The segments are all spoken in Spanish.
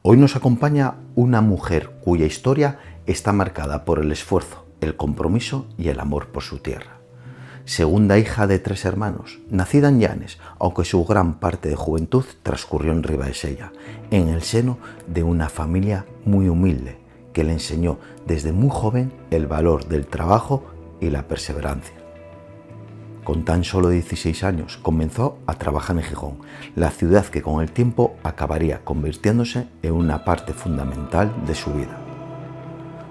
Hoy nos acompaña una mujer cuya historia está marcada por el esfuerzo, el compromiso y el amor por su tierra. Segunda hija de 3 hermanos, nacida en Llanes, aunque su gran parte de juventud transcurrió en Ribadesella, en el seno de una familia muy humilde que le enseñó desde muy joven el valor del trabajo y la perseverancia. Con tan solo 16 años comenzó a trabajar en Gijón, la ciudad que con el tiempo acabaría convirtiéndose en una parte fundamental de su vida.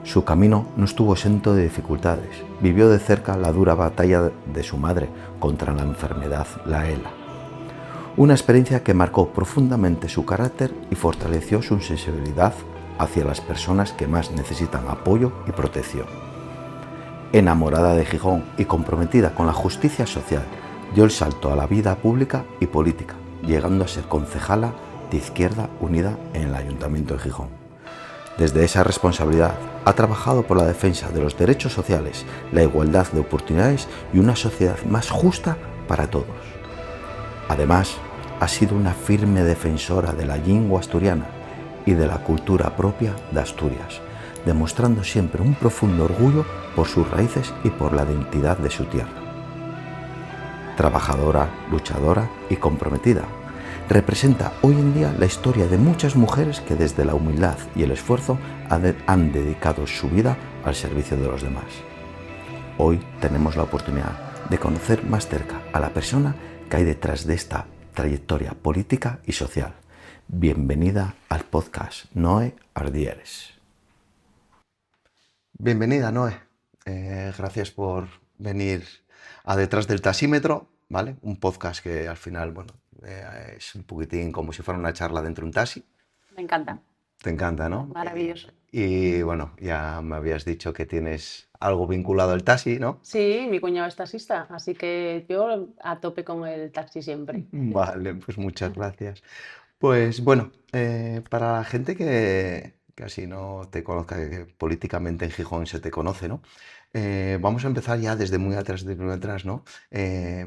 Su camino no estuvo exento de dificultades. Vivió de cerca la dura batalla de su madre contra la enfermedad, la ELA. Una experiencia que marcó profundamente su carácter y fortaleció su sensibilidad hacia las personas que más necesitan apoyo y protección. Enamorada de Gijón y comprometida con la justicia social, dio el salto a la vida pública y política, llegando a ser concejala de Izquierda Unida en el Ayuntamiento de Gijón. Desde esa responsabilidad ha trabajado por la defensa de los derechos sociales, la igualdad de oportunidades y una sociedad más justa para todos. Además, ha sido una firme defensora de la lengua asturiana y de la cultura propia de Asturias, demostrando siempre un profundo orgullo por sus raíces y por la identidad de su tierra. Trabajadora, luchadora y comprometida, representa hoy en día la historia de muchas mujeres que desde la humildad y el esfuerzo han dedicado su vida al servicio de los demás. Hoy tenemos la oportunidad de conocer más cerca a la persona que hay detrás de esta trayectoria política y social. Bienvenida al podcast Noé Ardieres. Bienvenida, Noé. Gracias por venir a Detrás del Taxímetro, ¿vale? Un podcast que al final, bueno, es un poquitín como si fuera una charla dentro de un taxi. Me encanta. Te encanta, ¿no? Maravilloso. Y bueno, ya me habías dicho que tienes algo vinculado al taxi, ¿no? Sí, mi cuñado es taxista, así que yo a tope con el taxi siempre. Vale, pues muchas gracias. Pues bueno, para la gente que así no te conozca, que políticamente en Gijón se te conoce, ¿no? Vamos a empezar ya desde muy atrás, ¿no?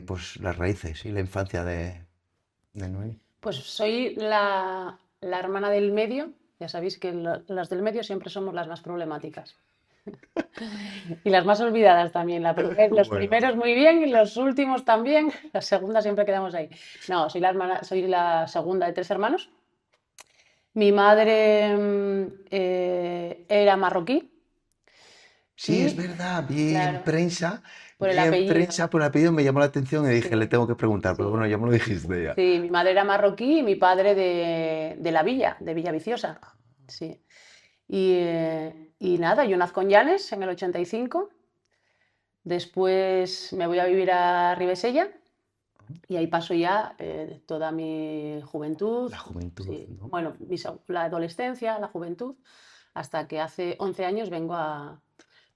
Pues las raíces y la infancia de Noé. Pues soy la hermana del medio. Ya sabéis que las del medio siempre somos las más problemáticas. Y las más olvidadas también. Los Bueno. primeros muy bien y los últimos también. Las segundas siempre quedamos ahí. No, soy la segunda de 3 hermanos. Mi madre era marroquí. Sí, Y, es verdad, claro, por el vi en apellido. prensa por el apellido, me llamó la atención y dije, le Sí, tengo que preguntar, pero sí. bueno, ya me lo dijiste ya. Sí, mi madre era marroquí y mi padre de la Villa, de Villaviciosa. Sí. Y nada, yo nazco en Llanes en el 85. Después me voy a vivir a Ribesella y ahí paso ya toda mi juventud. La juventud, Sí. ¿no? Bueno, la adolescencia, la juventud, hasta que hace 11 años vengo a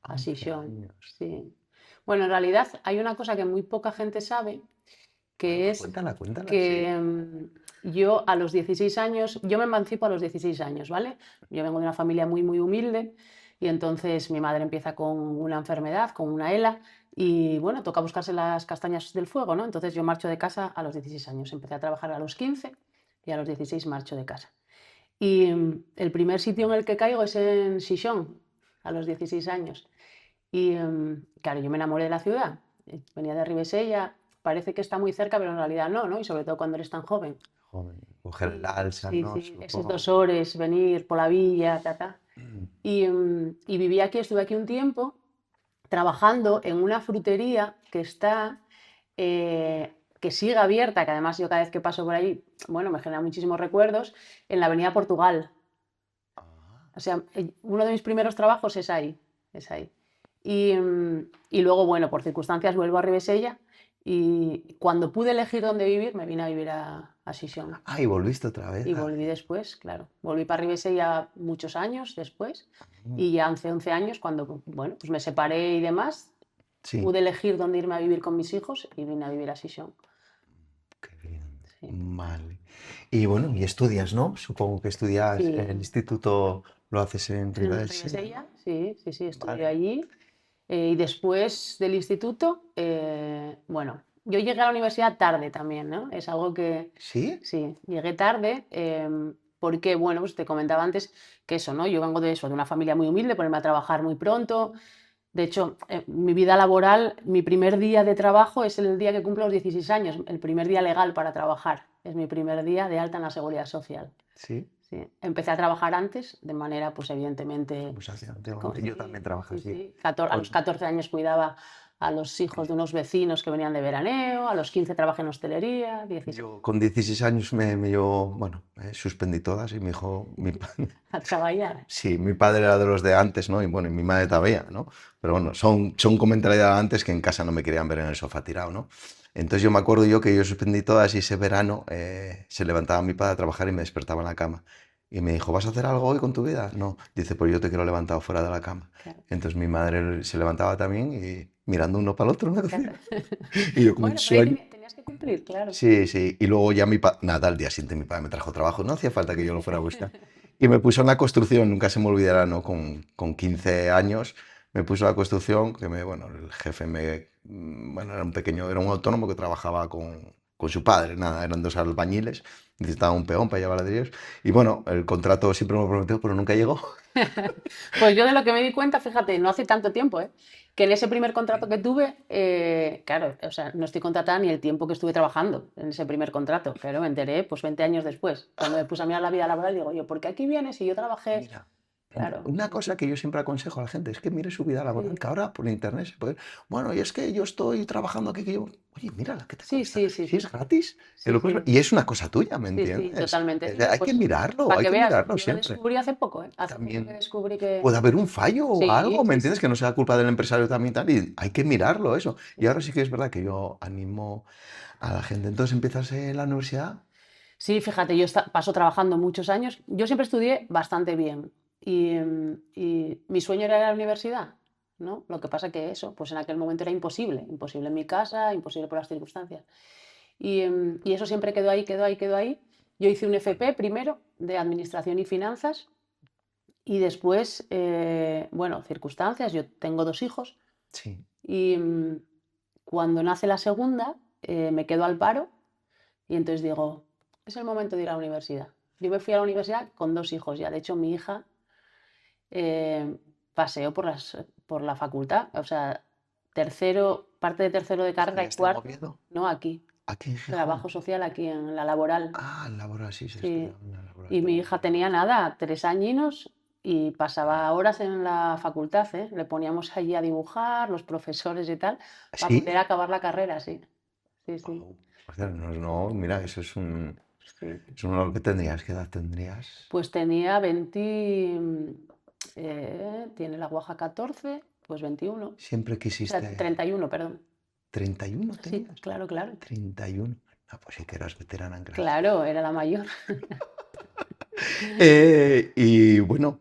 11 Sisión. años. Sí. Bueno, en realidad hay una cosa que muy poca gente sabe, Bueno, que pues es cuéntala, sí. que yo a los 16 años, yo me emancipo a los 16 años, ¿vale? Yo vengo de una familia muy, muy humilde y entonces mi madre empieza con una enfermedad, con una ELA y bueno, toca buscarse las castañas del fuego, ¿no? Entonces yo marcho de casa a los 16 años, empecé a trabajar a los 15 y a los 16 marcho de casa. Y el primer sitio en el que caigo es en Xixón, a los 16 años. Y claro, yo me enamoré de la ciudad, venía de Ribesella, parece que está muy cerca, pero en realidad no, ¿no? Y sobre todo cuando eres tan joven. Joven, coger el alza, Sí, ¿no? sí, esos Supongo. 2 horas, venir por la villa, ta, ta. Y viví aquí, estuve aquí un tiempo trabajando en una frutería que está, que sigue abierta, que además yo cada vez que paso por ahí, bueno, me genera muchísimos recuerdos, en la Avenida Portugal. Ah, O sea, uno de mis primeros trabajos es ahí, es ahí. Y luego, bueno, por circunstancias vuelvo a Ribesella y cuando pude elegir dónde vivir, me vine a vivir a Sisión. y volviste otra vez. Y volví después, claro. Volví para Ribesella muchos años después Mm, y ya hace 11 años, cuando, bueno, pues me separé y demás, sí, pude elegir dónde irme a vivir con mis hijos y vine a vivir a Sisión. qué bien. Sí. Vale. Y bueno, y estudias, ¿no? Supongo que estudias en Sí. el instituto, lo haces en En Ribadesella, Ribesella, ¿no? sí, sí, sí, estudié Vale. allí. Y después del instituto, bueno, yo llegué a la universidad tarde también, ¿no? Es algo que, ¿Sí? sí, llegué tarde, porque, bueno, pues te comentaba antes que eso, ¿no? Yo vengo de eso, de una familia muy humilde, ponerme a trabajar muy pronto. De hecho, mi vida laboral, mi primer día de trabajo es el día que cumplo los 16 años, el primer día legal para trabajar. Es mi primer día de alta en la Seguridad Social. Sí. Sí. Empecé a trabajar antes, de manera, pues evidentemente, Pues así, antiguamente. Yo también sí, trabajo sí, así. sí. A los 14 años cuidaba a los hijos de unos vecinos que venían de veraneo, a los 15 trabajé en hostelería, 16 Yo con 16 años bueno, suspendí todas y mi hijo, a trabajar. sí, mi padre era de los de antes, ¿no? Y bueno, y mi madre todavía, ¿no? Pero bueno, son con mentalidad de antes que en casa no me querían ver en el sofá tirado, ¿no? Entonces yo me acuerdo yo que yo suspendí todas y ese verano se levantaba mi padre a trabajar y me despertaba en la cama. Y me dijo, ¿vas a hacer algo hoy con tu vida? No, dice, pues yo te quiero levantado fuera de la cama. Claro, Entonces mi madre se levantaba también y mirando uno para el otro en la claro. cocina. Y yo como un Bueno, pero ahí sueño. tenías que cumplir, claro. Sí, sí. Y luego ya nada, al día siguiente mi padre me trajo trabajo, no hacía falta que yo lo fuera a buscar. Y me puso en la construcción, nunca se me olvidará, ¿no? Con 15 años me puso en la construcción, bueno, el jefe bueno, era un autónomo que trabajaba con su padre, nada, eran dos albañiles, necesitaba un peón para llevar ladrillos. Y bueno, el contrato siempre me lo prometió, pero nunca llegó. Pues yo de lo que me di cuenta, fíjate, no hace tanto tiempo, ¿eh? Que en ese primer contrato que tuve, claro, o sea, no estoy contratada ni el tiempo que estuve trabajando en ese primer contrato. Claro, me enteré pues 20 años después, cuando me puse a mirar la vida laboral, digo yo, ¿por qué aquí vienes y yo trabajé? Mira, Claro, una sí, cosa que yo siempre aconsejo a la gente es que mire su vida laboral, que sí, ahora por internet se puede. Bueno, y es que yo estoy trabajando aquí, oye, mírala, ¿qué te sí, cuesta? sí, sí, Si es sí, gratis, te sí, lo puedes ver. sí, Y es una cosa tuya, ¿me sí, sí, entiendes? totalmente. Sí, pues para Hay que que veas, mirarlo yo lo siempre. descubrí hace poco, ¿eh? Hace poco que También descubrí que... puede haber un fallo o Sí, algo, ¿me sí, entiendes? sí, Que no sea culpa del empresario también tal, y hay que mirarlo eso. sí, Y ahora sí sí. que es verdad que yo animo a la gente. Entonces empiezas en la universidad. Sí, fíjate, yo paso trabajando muchos años. Yo siempre estudié bastante bien y mi sueño era ir a la universidad, ¿no? Lo que pasa que eso, pues en aquel momento era imposible, imposible en mi casa, imposible por las circunstancias. Y eso siempre quedó ahí, quedó ahí, quedó ahí. Yo hice un FP primero de Administración y Finanzas y después, bueno, circunstancias, yo tengo dos hijos Sí. y cuando nace la segunda me quedo al paro y entonces digo, es el momento de ir a la universidad. Yo me fui a la universidad con dos hijos ya. De hecho, mi hija eh, paseó por la facultad. O sea, tercero, parte de tercero de carrera y ¿Estudiaste en cuarto, Oviedo? no aquí. Aquí en Gijón. Trabajo social aquí en la laboral. Ah, en laboral, sí, se Sí. estudia en la laboral Y mi también. hija tenía nada, 3 añinos y pasaba horas en la facultad, ¿eh? Le poníamos allí a dibujar, los profesores y tal, para poder ¿Sí? acabar la carrera, sí. Sí, sí, Guau. O sea, no, no, mira, eso sí. es un honor que tendrías. ¿Qué edad tendrías? Pues tenía 20, tiene la guaja 14, pues 21. Siempre O sea, quisiste. 31, perdón. 31 Sí, tenías. claro, claro. 31. Ah, pues sí que eras veterana en clase. Claro, era la mayor. Y bueno,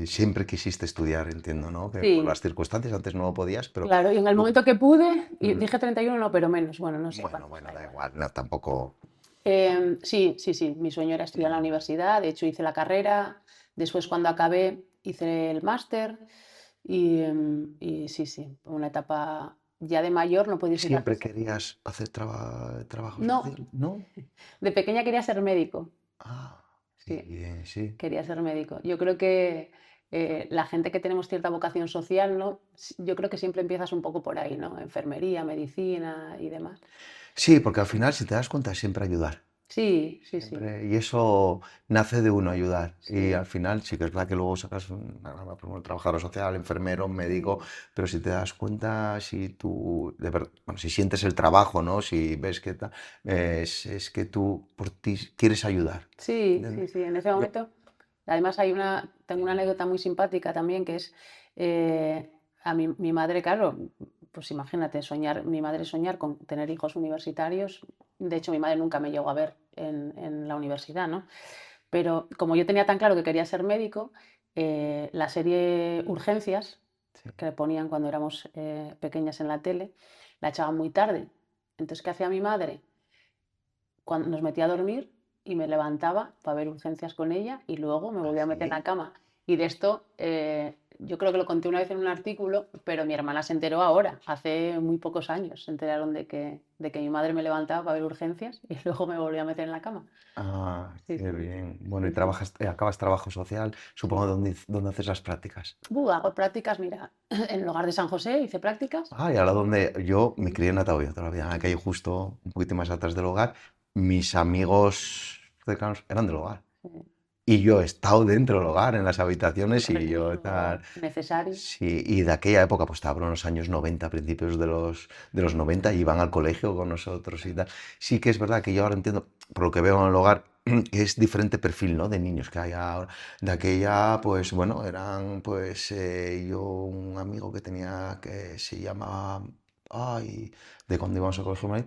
siempre quisiste estudiar, entiendo, ¿no? Que por las Sí, circunstancias antes no lo podías, pero claro. Y en el tú. momento que pude, y Mm, dije 31, no, pero menos. Bueno, no sé Bueno, cuánto, bueno, da da igual. igual, no, tampoco. Sí, sí, sí. Mi sueño era estudiar en la universidad. De hecho, hice la carrera. Después, cuando acabé, hice el máster. Y sí, sí, una etapa ya de mayor no puedes ir Siempre artista. querías hacer trabajo No, social, ¿no? de pequeña quería ser médico. Ah, Sí. bien, sí. Quería ser médico. Yo creo que la gente que tenemos cierta vocación social, ¿no? Yo creo que siempre empiezas un poco por ahí, ¿no? Enfermería, medicina y demás. Sí, porque al final, si te das cuenta, es siempre ayudar. Sí, sí, sí, Siempre, y eso nace de uno ayudar. Y al sí, final sí que es verdad que luego sacas un trabajador social, enfermero, médico, sí, pero si te das cuenta, si tú, bueno, si sientes el trabajo, ¿no? Si ves que es que tú por ti quieres ayudar. sí, sí, ¿Entiendes? sí. En ese Yo, momento, además tengo una anécdota muy simpática también que es a mi madre, claro, pues imagínate mi madre soñar con tener hijos universitarios. De hecho, mi madre nunca me llegó a ver en la universidad, ¿no? Pero como yo tenía tan claro que quería ser médico, la serie Urgencias, sí. que ponían cuando éramos pequeñas en la tele, la echaban muy tarde. Entonces, ¿qué hacía mi madre? Cuando nos metía a dormir y me levantaba para ver Urgencias con ella y luego me volvía a meter en la Así. cama. Y de esto yo creo que lo conté una vez en un artículo, pero mi hermana se enteró ahora, hace muy pocos años, se enteraron de que mi madre me levantaba para ver urgencias y luego me volvía a meter en la cama. Ah, Sí, qué sí, bien. Bueno, y sí, sí, trabajas, acabas trabajo social, supongo, sí. ¿dónde haces las prácticas? Hago prácticas, mira, en el hogar de San José hice prácticas. Ah, y ahora donde yo me Sí, crié en Ataúd, todavía, en la calle justo un poquito más atrás del hogar, mis amigos cercanos eran del hogar. sí. Y yo he estado dentro del hogar, en las habitaciones, Un y yo recurso tal. necesario. Sí, y de aquella época, pues te hablo en los años 90, principios de los 90, iban al colegio con nosotros y tal. Sí que es verdad que yo ahora entiendo, por lo que veo en el hogar, que es diferente perfil, ¿no? De niños que hay ahora. De aquella, pues bueno, eran, pues yo, un amigo que tenía que se llamaba, ay, de cuando íbamos al colegio,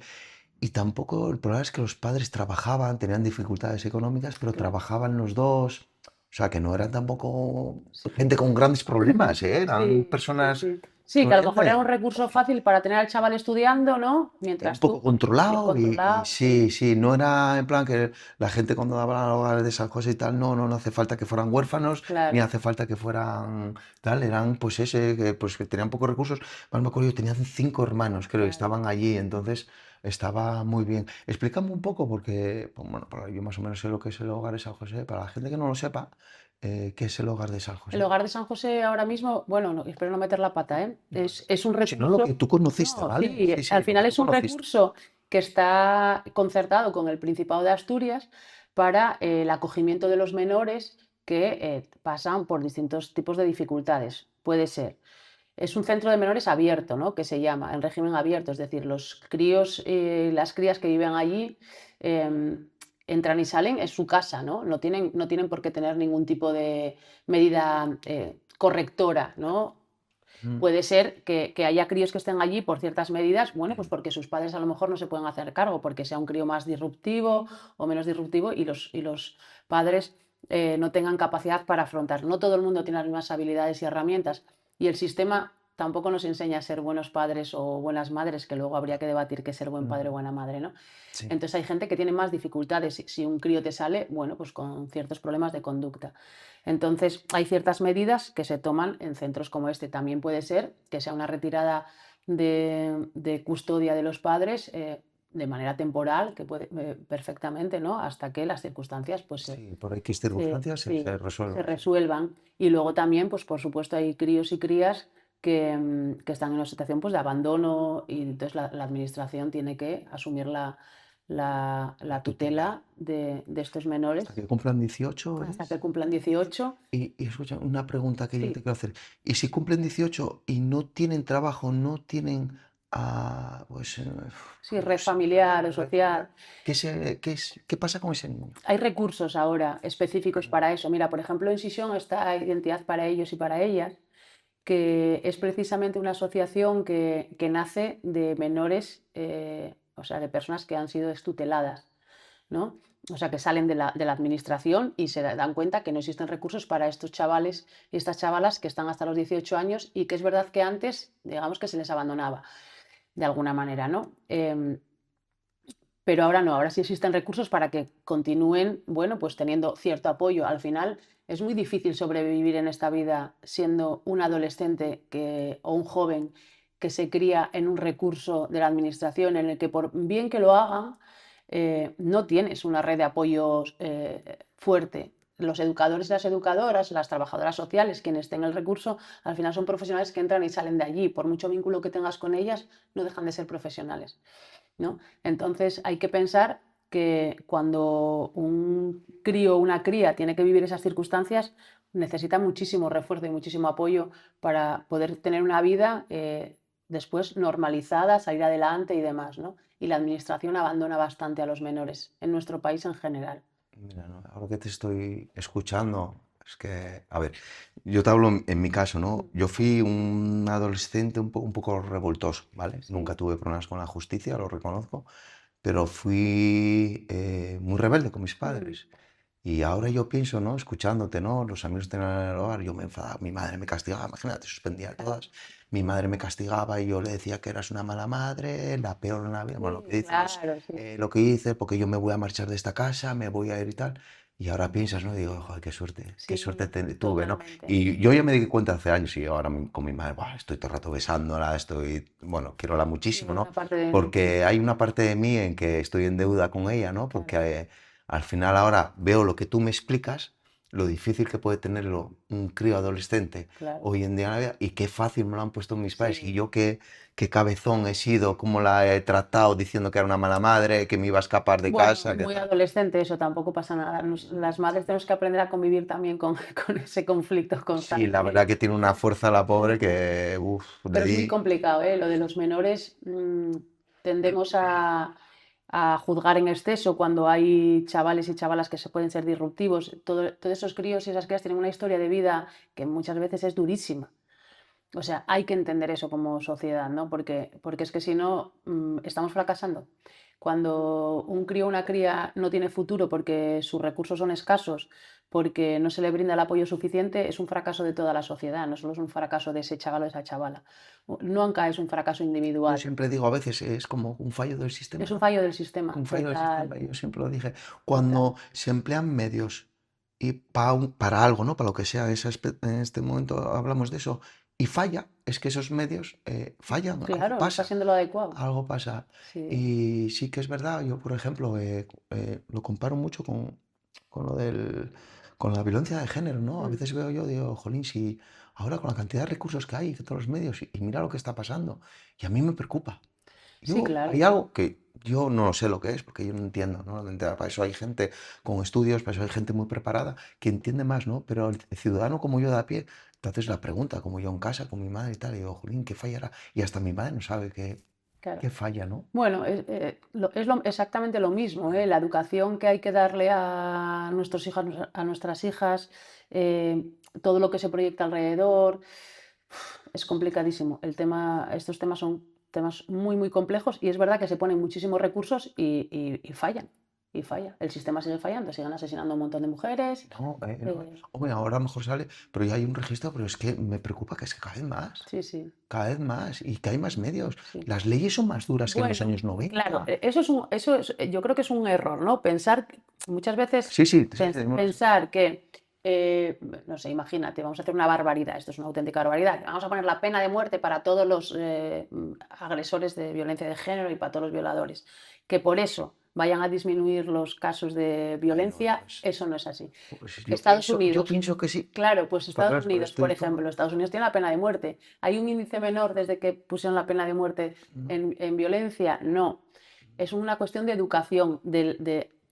y tampoco, el problema es que los padres trabajaban, tenían dificultades económicas, pero Claro. trabajaban los dos. O sea, que no eran tampoco Sí. gente con grandes problemas, ¿eh? Eran Sí, sí, personas sí. Sí, que a lo mejor era corrientes. un recurso fácil para tener al chaval estudiando, ¿no? Un Mientras poco tú, bien controlado y controlado, sí, sí, sí, no era en plan que la gente cuando habla a hogares de esas cosas y tal, no, no, no hace falta que fueran huérfanos, ni claro. hace falta que fueran tal, eran pues ese, que tenían pocos recursos. Más me acuerdo, yo tenían 5 hermanos, creo, y Claro. estaban allí, entonces estaba muy bien. Explícame un poco, porque, pues, bueno, yo más o menos sé lo que es el hogar de San José, para la gente que no lo sepa, ¿qué es el hogar de San El José? hogar de San José ahora mismo, bueno, espero no meter la pata, ¿eh? Vale. Es un Si no, lo que recurso, tú conociste, no, ¿vale? sí, Sí, al sí, lo que final tú es un conociste. recurso que está concertado con el Principado de Asturias para el acogimiento de los menores que pasan por distintos tipos de dificultades. Puede ser. Es un centro de menores abierto, ¿no? Que se llama, en régimen abierto, es decir, los críos, las crías que viven allí entran y salen, es su casa, ¿no? No tienen por qué tener ningún tipo de medida correctora, ¿no? Mm, Puede ser que haya críos que estén allí por ciertas medidas, bueno, pues porque sus padres a lo mejor no se pueden hacer cargo, porque sea un crío más disruptivo o menos disruptivo y los padres no tengan capacidad para afrontar. No todo el mundo tiene las mismas habilidades y herramientas y el sistema tampoco nos enseña a ser buenos padres o buenas madres, que luego habría que debatir qué es ser buen padre o mm, buena madre, ¿no? sí. Entonces hay gente que tiene más dificultades. Si un crío te sale, bueno, pues con ciertos problemas de conducta. Entonces hay ciertas medidas que se toman en centros como este. También puede ser que sea una retirada de custodia de los padres de manera temporal, que puede perfectamente, ¿no? Hasta que las circunstancias pues Sí, por X se, circunstancias se sí, se resuelva, sí. resuelvan. Y luego también, pues por supuesto, hay críos y crías que están en una situación pues, de abandono y entonces la administración tiene que asumir La la tutela. tutela de estos Hasta menores que cumplan 18 hasta que es. cumplan 18. Y escucha, una pregunta que yo te Sí, quiero hacer. ¿Y si cumplen 18 y no tienen trabajo, no tienen, pues, sí, red pues, familiar o red social. familiar? ¿Qué pasa con ese niño? Hay recursos ahora específicos para eso. Mira, por ejemplo, en Sisión está Identidad para ellos y para ellas, que es precisamente una asociación que nace de menores, o sea, de personas que han sido extuteladas, ¿no? O sea, que salen de la administración y se dan cuenta que no existen recursos para estos chavales y estas chavalas que están hasta los 18 años y que es verdad que antes, digamos que se les abandonaba de alguna manera, ¿no? Pero ahora no, ahora sí existen recursos para que continúen, bueno, pues teniendo cierto apoyo. Al final es muy difícil sobrevivir en esta vida siendo un adolescente o un joven que se cría en un recurso de la administración en el que por bien que lo hagan, no tienes una red de apoyos fuerte. Los educadores y las educadoras, las trabajadoras sociales, quienes tengan el recurso, al final son profesionales que entran y salen de allí. Por mucho vínculo que tengas con ellas, no dejan de ser profesionales, ¿no? Entonces hay que pensar que cuando un crío o una cría tiene que vivir esas circunstancias, necesita muchísimo refuerzo y muchísimo apoyo para poder tener una vida después normalizada, salir adelante y demás, ¿no? Y la administración abandona bastante a los menores en nuestro país en general. Mira, no, ahora que te estoy escuchando, es que, a ver, yo te hablo en mi caso, ¿no? Yo fui un adolescente un poco revoltoso, ¿vale? Nunca Sí, tuve problemas con la justicia, lo reconozco, pero fui muy rebelde con mis mm, padres. Y ahora yo pienso, ¿no? Escuchándote, ¿no? Los amigos tenían el hogar, yo me enfadaba, mi madre me castigaba, imagínate, suspendía claro. todas. Mi madre me castigaba y yo le decía que eras una mala madre, la peor en la vida. Bueno, lo que Sí, dices, claro, sí. lo que hice, porque yo me voy a marchar de esta casa, me voy a ir y tal. Y ahora piensas, ¿no? Digo, joder, qué suerte Sí, tuve, ¿no? totalmente. Y yo ya me di cuenta hace años y ahora con mi madre, buah, estoy todo el rato besándola, bueno, quiero Sí, muchísimo, hay ¿no? una parte de... Porque hay una parte de mí en que estoy en deuda con ella, ¿no? Porque Claro, al final ahora veo lo que tú me explicas, lo difícil que puede tenerlo un crío adolescente claro. hoy en día en la vida y qué fácil me lo han puesto mis padres. Y Sí. yo qué cabezón he sido, cómo la he tratado diciendo que era una mala madre, que me iba a escapar de Bueno, casa, que muy tal. adolescente eso, tampoco pasa nada. Las madres tenemos que aprender a convivir también con, con ese conflicto Sí, la constante. verdad que tiene una fuerza la pobre que, uff, de Pero es muy ahí. complicado, ¿eh? Lo de los menores, tendemos a juzgar en exceso cuando hay chavales y chavalas que se pueden ser disruptivos. Todos esos críos y esas crías tienen una historia de vida que muchas veces es durísima. O sea, hay que entender eso como sociedad, ¿no? Porque es que si no, estamos fracasando. Cuando un crío o una cría no tiene futuro porque sus recursos son escasos, porque no se le brinda el apoyo suficiente, es un fracaso de toda la sociedad, no solo es un fracaso de ese chaval o de esa chavala. Nunca es un fracaso Yo individual, siempre digo, a veces es como un fallo del es sistema, un ¿no? fallo del sistema, Un fallo del total, sistema, y yo siempre lo dije. total. Cuando se emplean medios y para algo, ¿no? Para lo que sea, en este momento hablamos de eso, y falla, es que esos medios fallan, algo Claro, no está pasa, siendo lo adecuado. algo pasa. Sí. Y sí que es verdad, yo por ejemplo lo comparo mucho con lo con la violencia de género, ¿no? A Mm. veces veo yo, digo, jolín, si ahora con la cantidad de recursos que hay, que todos los medios, y mira lo que está pasando, y a mí me preocupa. Sí, Hay claro. algo que yo no sé lo que es, porque yo no entiendo, ¿no? No entiendo. Para eso hay gente con estudios, para eso hay gente muy preparada que entiende más, ¿no? Pero el ciudadano como yo de a pie, entonces la pregunta, como yo en casa, con mi madre y tal, y digo, Jolín, ¿qué fallará? Y hasta mi madre no sabe Claro. qué falla, ¿no? Bueno, exactamente lo mismo, ¿eh? La educación que hay que darle a nuestros hijos, a nuestras hijas, todo lo que se proyecta alrededor, es complicadísimo. Estos temas son temas muy, muy complejos y es verdad que se ponen muchísimos recursos y fallan, y falla. El sistema sigue fallando, siguen asesinando a un montón de mujeres. No, no. eh, Hombre, ahora a lo mejor sale, pero ya hay un registro, pero es que me preocupa que es que sí, sí, cada vez más, y que hay más medios. sí. Las leyes son más duras que en los Bueno, años claro, 90. yo creo que es un error, ¿no? Muchas veces Sí, sí, sí, sí, pensar que, no sé, imagínate, vamos a hacer una barbaridad, esto es una auténtica barbaridad, vamos a poner la pena de muerte para todos los agresores de violencia de género y para todos los violadores, que por eso vayan a disminuir los casos de Bueno, violencia, eso no es así. pues Estados yo Unidos, pienso que sí. claro, pues Estados Pero Unidos, por ejemplo, Estados Unidos tiene la pena de muerte. ¿Hay un índice menor desde que pusieron la pena de muerte no. en violencia? No. Es una cuestión de educación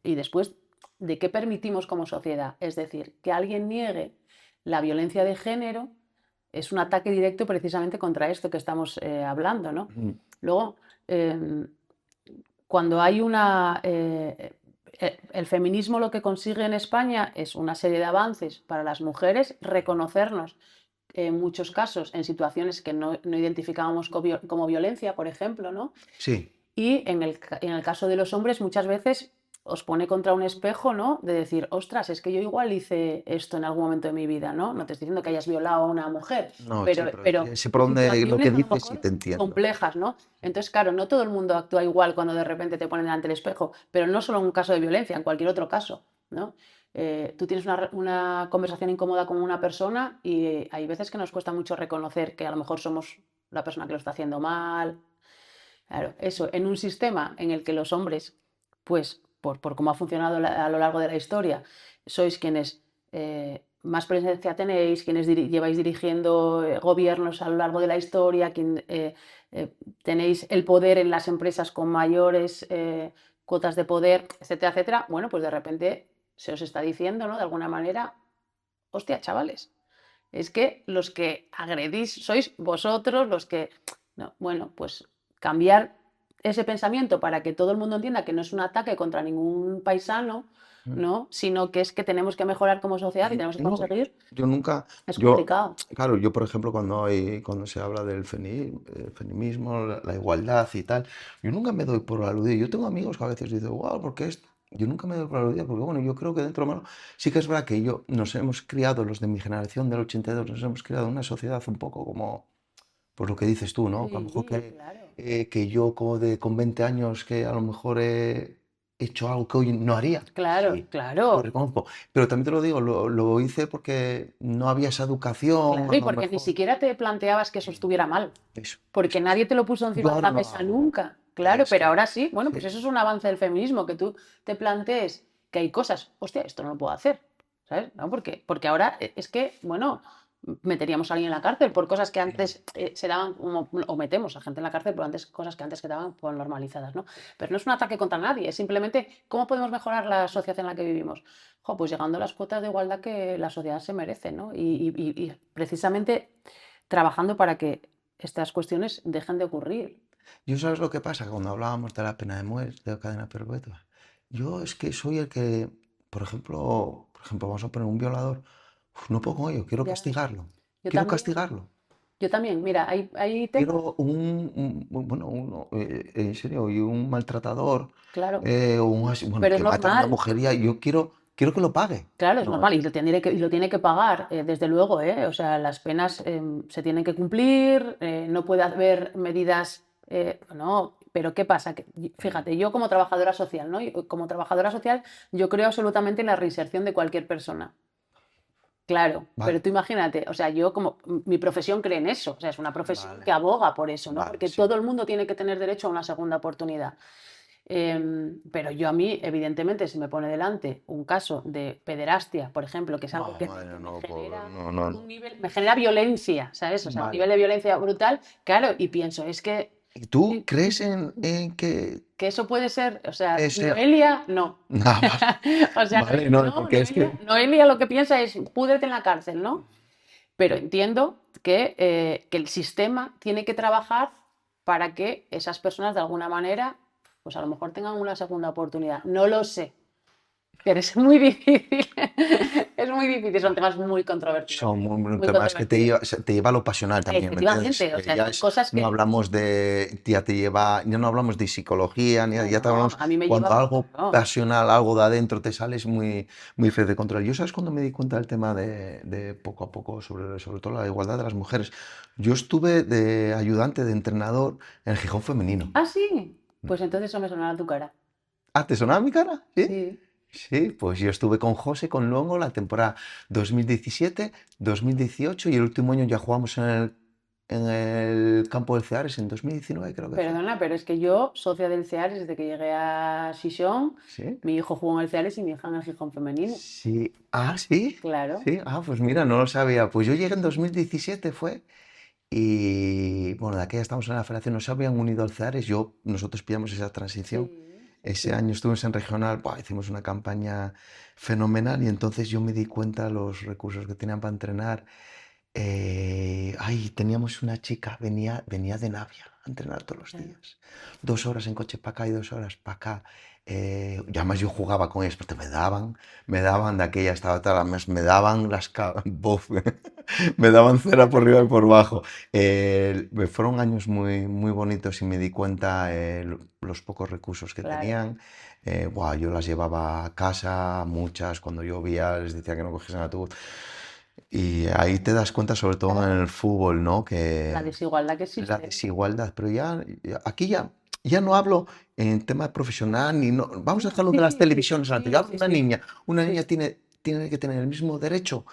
y después de qué permitimos como sociedad. Es decir, que alguien niegue la violencia de género es un ataque directo precisamente contra esto que estamos hablando, ¿no? Mm, Luego, em, cuando hay el feminismo lo que consigue en España es una serie de avances para las mujeres, reconocernos en muchos casos en situaciones que no identificábamos como violencia, por ejemplo, ¿no? sí, Y en el caso de los hombres muchas veces os pone contra un espejo, ¿no? De decir, ostras, es que yo igual hice esto en algún momento de mi vida, ¿no? No te estoy diciendo que hayas violado a una mujer, no, sí, pero, pero pero sé por dónde lo que situaciones a lo dices sí mejor te entiendo. complejas, ¿no? Entonces, claro, no todo el mundo actúa igual cuando de repente te ponen delante del espejo, pero no solo en un caso de violencia, en cualquier otro caso, ¿no? Tú tienes una conversación incómoda con una persona y hay veces que nos cuesta mucho reconocer que a lo mejor somos la persona que lo está haciendo mal. Claro, eso, en un sistema en el que los hombres, pues por cómo ha funcionado a lo largo de la historia, sois quienes más presencia tenéis, quienes lleváis dirigiendo gobiernos a lo largo de la historia, tenéis el poder en las empresas con mayores cuotas de poder, etcétera, etcétera, bueno, pues de repente se os está diciendo, ¿no? De alguna manera, hostia, chavales, es que los que agredís sois vosotros los que... No, bueno, pues cambiar ese pensamiento para que todo el mundo entienda que no es un ataque contra ningún paisano, Mm. ¿no? Sino que es que tenemos que mejorar como sociedad y tenemos que No, conseguir, yo nunca, es yo, complicado. claro, yo por ejemplo cuando se habla del feminismo, la igualdad y tal, yo nunca me doy por aludido. Yo tengo amigos que a veces dicen, wow, ¿por qué esto? Yo nunca me doy por aludido porque bueno, yo creo que dentro de malo, sí que es verdad que nos hemos criado, los de mi generación del 82, nos hemos criado en una sociedad un poco como, pues lo que dices tú, ¿no? Que a lo mejor Sí, claro. que yo con 20 años que a lo mejor hecho algo que hoy no haría. Claro, Sí, lo claro, reconozco. Pero también te lo digo, lo hice porque no había esa educación, claro, a y lo porque ni mejor. siquiera te planteabas que eso estuviera mal, Eso, porque eso, nadie te lo puso encima de ahora la lo mesa hago. nunca. Claro, pero Eso, ahora sí, bueno, pues sí. eso es un avance del feminismo, que tú te plantees que hay cosas, hostia, esto no lo puedo hacer, ¿sabes? ¿No? Porque ahora es que, bueno, meteríamos a alguien en la cárcel por cosas que antes se daban, o metemos a gente en la cárcel por antes, cosas que antes quedaban por normalizadas, ¿no? Pero no es un ataque contra nadie, es simplemente cómo podemos mejorar la sociedad en la que vivimos. Jo, pues llegando a las cuotas de igualdad que la sociedad se merece, ¿no? Y precisamente trabajando para que estas cuestiones dejen de ocurrir. Yo sabes lo que pasa cuando hablábamos de la pena de muerte, de cadena perpetua. Yo es que soy el que, por ejemplo, vamos a poner un violador. Uf, no puedo con ello, quiero Ya, castigarlo. yo Quiero también, castigarlo. yo también. Mira, hay temas, Quiero bueno, en serio, y un maltratador, claro, bueno, pero es que mata a una normal. mujer y yo quiero que lo pague. Claro, es No, normal y lo tiene que pagar, desde luego, ¿eh? O sea, las penas se tienen que cumplir, no puede haber medidas, no, pero ¿qué pasa? Fíjate, yo como trabajadora social, ¿no? Como trabajadora social, yo creo absolutamente en la reinserción de cualquier persona. Claro, pero vale, tú imagínate, o sea, yo como mi profesión cree en eso, o sea, es una profesión que vale, aboga por eso, ¿no? vale, Porque sí. todo el mundo tiene que tener derecho a una segunda oportunidad. Pero yo a mí, evidentemente, si me pone delante un caso de pederastia, por ejemplo, que es algo No, que, madre, que me no, genera no, no, no. un nivel, me genera violencia, ¿sabes? O sea, un Vale. nivel de violencia brutal, claro, y pienso, es que, ¿Y tú sí, crees en que que eso puede ser, o sea, ese... Noelia, no. Ah, vale, O sea, vale, no, no, porque es Noelia, que... Noelia lo que piensa es, púdrete en la cárcel, ¿no? Pero entiendo que el sistema tiene que trabajar para que esas personas de alguna manera, pues a lo mejor tengan una segunda oportunidad. No lo sé, pero es muy difícil. Es muy difícil, son temas muy controvertidos, Son un muy tema es que controvertidos. te lleva a lo pasional también, ¿me entiendes? Efectivamente, o sea, Ya son cosas no que, hablamos de, ya te lleva, ya no hablamos de psicología, ni no, ya te no, hablamos a mí me cuando lleva, algo claro, pasional, algo de adentro te sale es muy, muy difícil de controlar. Yo sabes cuando me di cuenta del tema de poco a poco, sobre todo la igualdad de las mujeres. Yo estuve de ayudante de entrenador en el Gijón femenino. ah, sí, pues entonces eso me sonará a tu cara. ¿Ah, te sonaba mi cara? ¿Sí? Sí. Sí, pues yo estuve con José, con Luongo, la temporada 2017, 2018 y el último año ya jugamos en el campo del Ceares en 2019 creo que fue. Perdona, pero es que yo, socia del CEARES, desde que llegué a Xixón, ¿Sí? mi hijo jugó en el CEARES y mi hija en el Gijón femenino. Sí. Ah, sí. Claro, Sí. Ah, pues mira, no lo sabía. Pues yo llegué en 2017 fue y bueno, de aquí ya estamos en la federación, nos habían unido al Ceares, nosotros pillamos esa transición. sí, sí, Ese sí. año estuvimos en regional, buah, hicimos una campaña fenomenal y entonces yo me di cuenta de los recursos que tenían para entrenar. Ay, teníamos una chica, venía de Navia a entrenar todos los Claro, días. 2 horas en coche para acá y 2 horas para acá. Y además yo jugaba con ellas porque me daban de aquella, estaba tal, además me daban bof, me daban cera por arriba y por abajo. Fueron años muy, muy bonitos y me di cuenta los pocos recursos que claro, tenían. Buah, yo las llevaba a casa, muchas, cuando llovía les decía que no cogiesen autobús. Y ahí te das cuenta, sobre todo en claro. el fútbol, ¿no? La Que desigualdad que la existe. desigualdad, pero aquí ya no hablo en tema profesional, ni no, vamos a No, dejarlo sí, de las sí, sí, televisiones antes. Yo sí, hablo de sí, una sí, niña, una sí, niña sí, tiene que tener el mismo derecho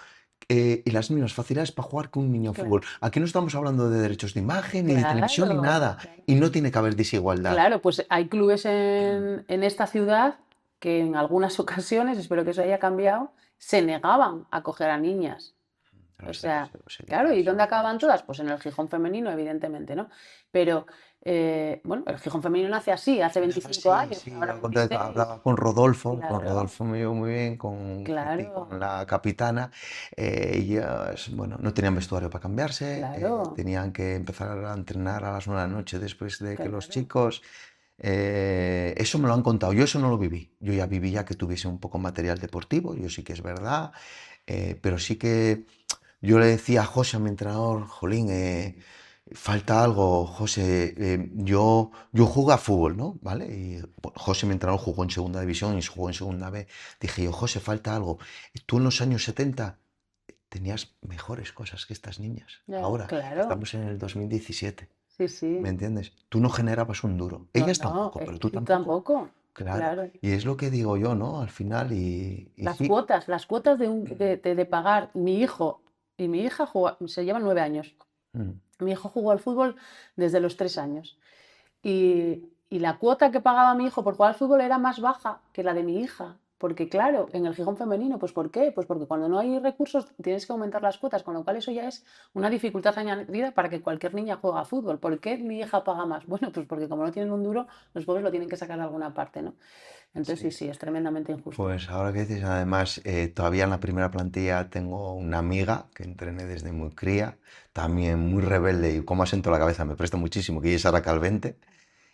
y las mismas facilidades para jugar que un niño a fútbol. claro, Aquí no estamos hablando de derechos de imagen, ni de televisión, ni claro, nada, claro. y no tiene que haber desigualdad. Claro, pues hay clubes en esta ciudad que en algunas ocasiones, espero que eso haya cambiado, se negaban a coger a niñas. O sea, Se claro, ¿y dónde quitaron acaban todas? Pues en el Gijón femenino, evidentemente, ¿no? Pero, bueno, el Gijón femenino nace así, hace 25 Sí, años, sí, ahora yo 26. hablaba con Claro, Rodolfo me llevo muy bien, con Ceci, con claro, la capitana. Ellas, bueno, no tenían vestuario para cambiarse, claro, tenían que empezar a entrenar a las 9 de la noche después de que los claro. chicos. Eso me lo han contado, yo eso no lo viví. Yo ya viví ya que tuviese un poco material deportivo, yo sí que es verdad, pero sí que yo le decía a José, a mi entrenador, Jolín, falta algo, José. Yo juego a fútbol, ¿no? ¿Vale? Y bueno, José, mi entrenador, jugó en segunda división y jugó en segunda B. Dije yo, José, falta algo. Tú en los años 70 tenías mejores cosas que estas niñas. Ya, Ahora, claro, estamos en el 2017. sí, ¿Me sí. entiendes? Tú no generabas un duro. No, Ellas no, tampoco, pero tú y tampoco. tampoco. claro. claro. Y es lo que digo yo, ¿no? Al final, y sí. Las cuotas de pagar mi hijo y mi hija se llevan 9 años. Mm. Mi hijo jugó al fútbol desde los 3 años. Y la cuota que pagaba mi hijo por jugar al fútbol era más baja que la de mi hija. Porque claro, en el Gijón femenino, pues ¿por qué? Pues porque cuando no hay recursos tienes que aumentar las cuotas, con lo cual eso ya es una dificultad añadida para que cualquier niña juegue a fútbol. ¿Por qué mi hija paga más? Bueno, pues porque como no tienen un duro, los pobres lo tienen que sacar de alguna parte, ¿no? Entonces sí, Sí. sí, es tremendamente injusto. Pues ahora que dices, además, todavía en la primera plantilla tengo una amiga que entrené desde muy cría, también muy rebelde y como asiento la cabeza me presta muchísimo, que ella es Sara Calvente.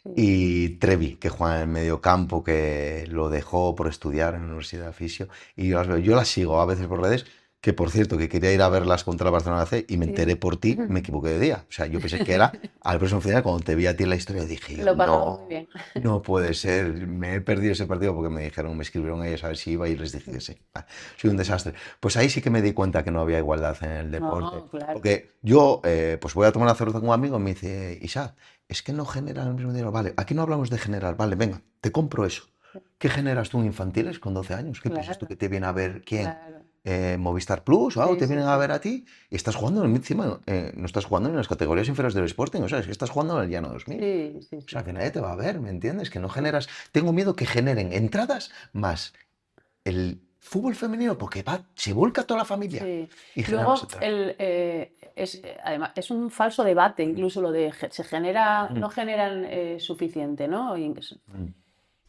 Sí. Y Trevi, que juega en el medio campo, que lo dejó por estudiar en la Universidad de Fisio. Y yo las veo, yo las sigo a veces por redes, que por cierto, que quería ir a verlas contra el Barcelona C y me enteré Sí. por ti, me equivoqué de día. O sea, yo pensé que era al próximo final, cuando te vi a ti en la historia, dije yo, Lo pasamos muy no, bien. no puede ser. Me he perdido ese partido porque me dijeron, me escribieron ellos a ver si iba y les dije que sí. Ah, soy un desastre. Pues ahí sí que me di cuenta que no había igualdad en el deporte. No, claro. Porque yo, pues voy a tomar una cerveza con un amigo y me dice, Isaac, es que no generan el mismo dinero. Vale, aquí no hablamos de generar. Vale, venga, te compro eso. ¿Qué generas tú en infantiles con 12 años? ¿Qué piensas tú Claro, que te viene a ver quién? claro. ¿Movistar Plus o algo? Sí, ¿Te sí, vienen a ver sí. a ti? Y estás jugando encima, no estás jugando en las categorías inferiores del Sporting, o sea, es que estás jugando en el Llano 2000. Sí, sí, O sea, sí. que nadie te va a ver, ¿me entiendes? Que no Sí. generas. Tengo miedo que generen entradas más el fútbol femenino porque se vuelca toda la familia Sí. y genera más Luego, entradas. además, es un falso debate, incluso lo de se genera, Mm, no generan suficiente, ¿no? mm.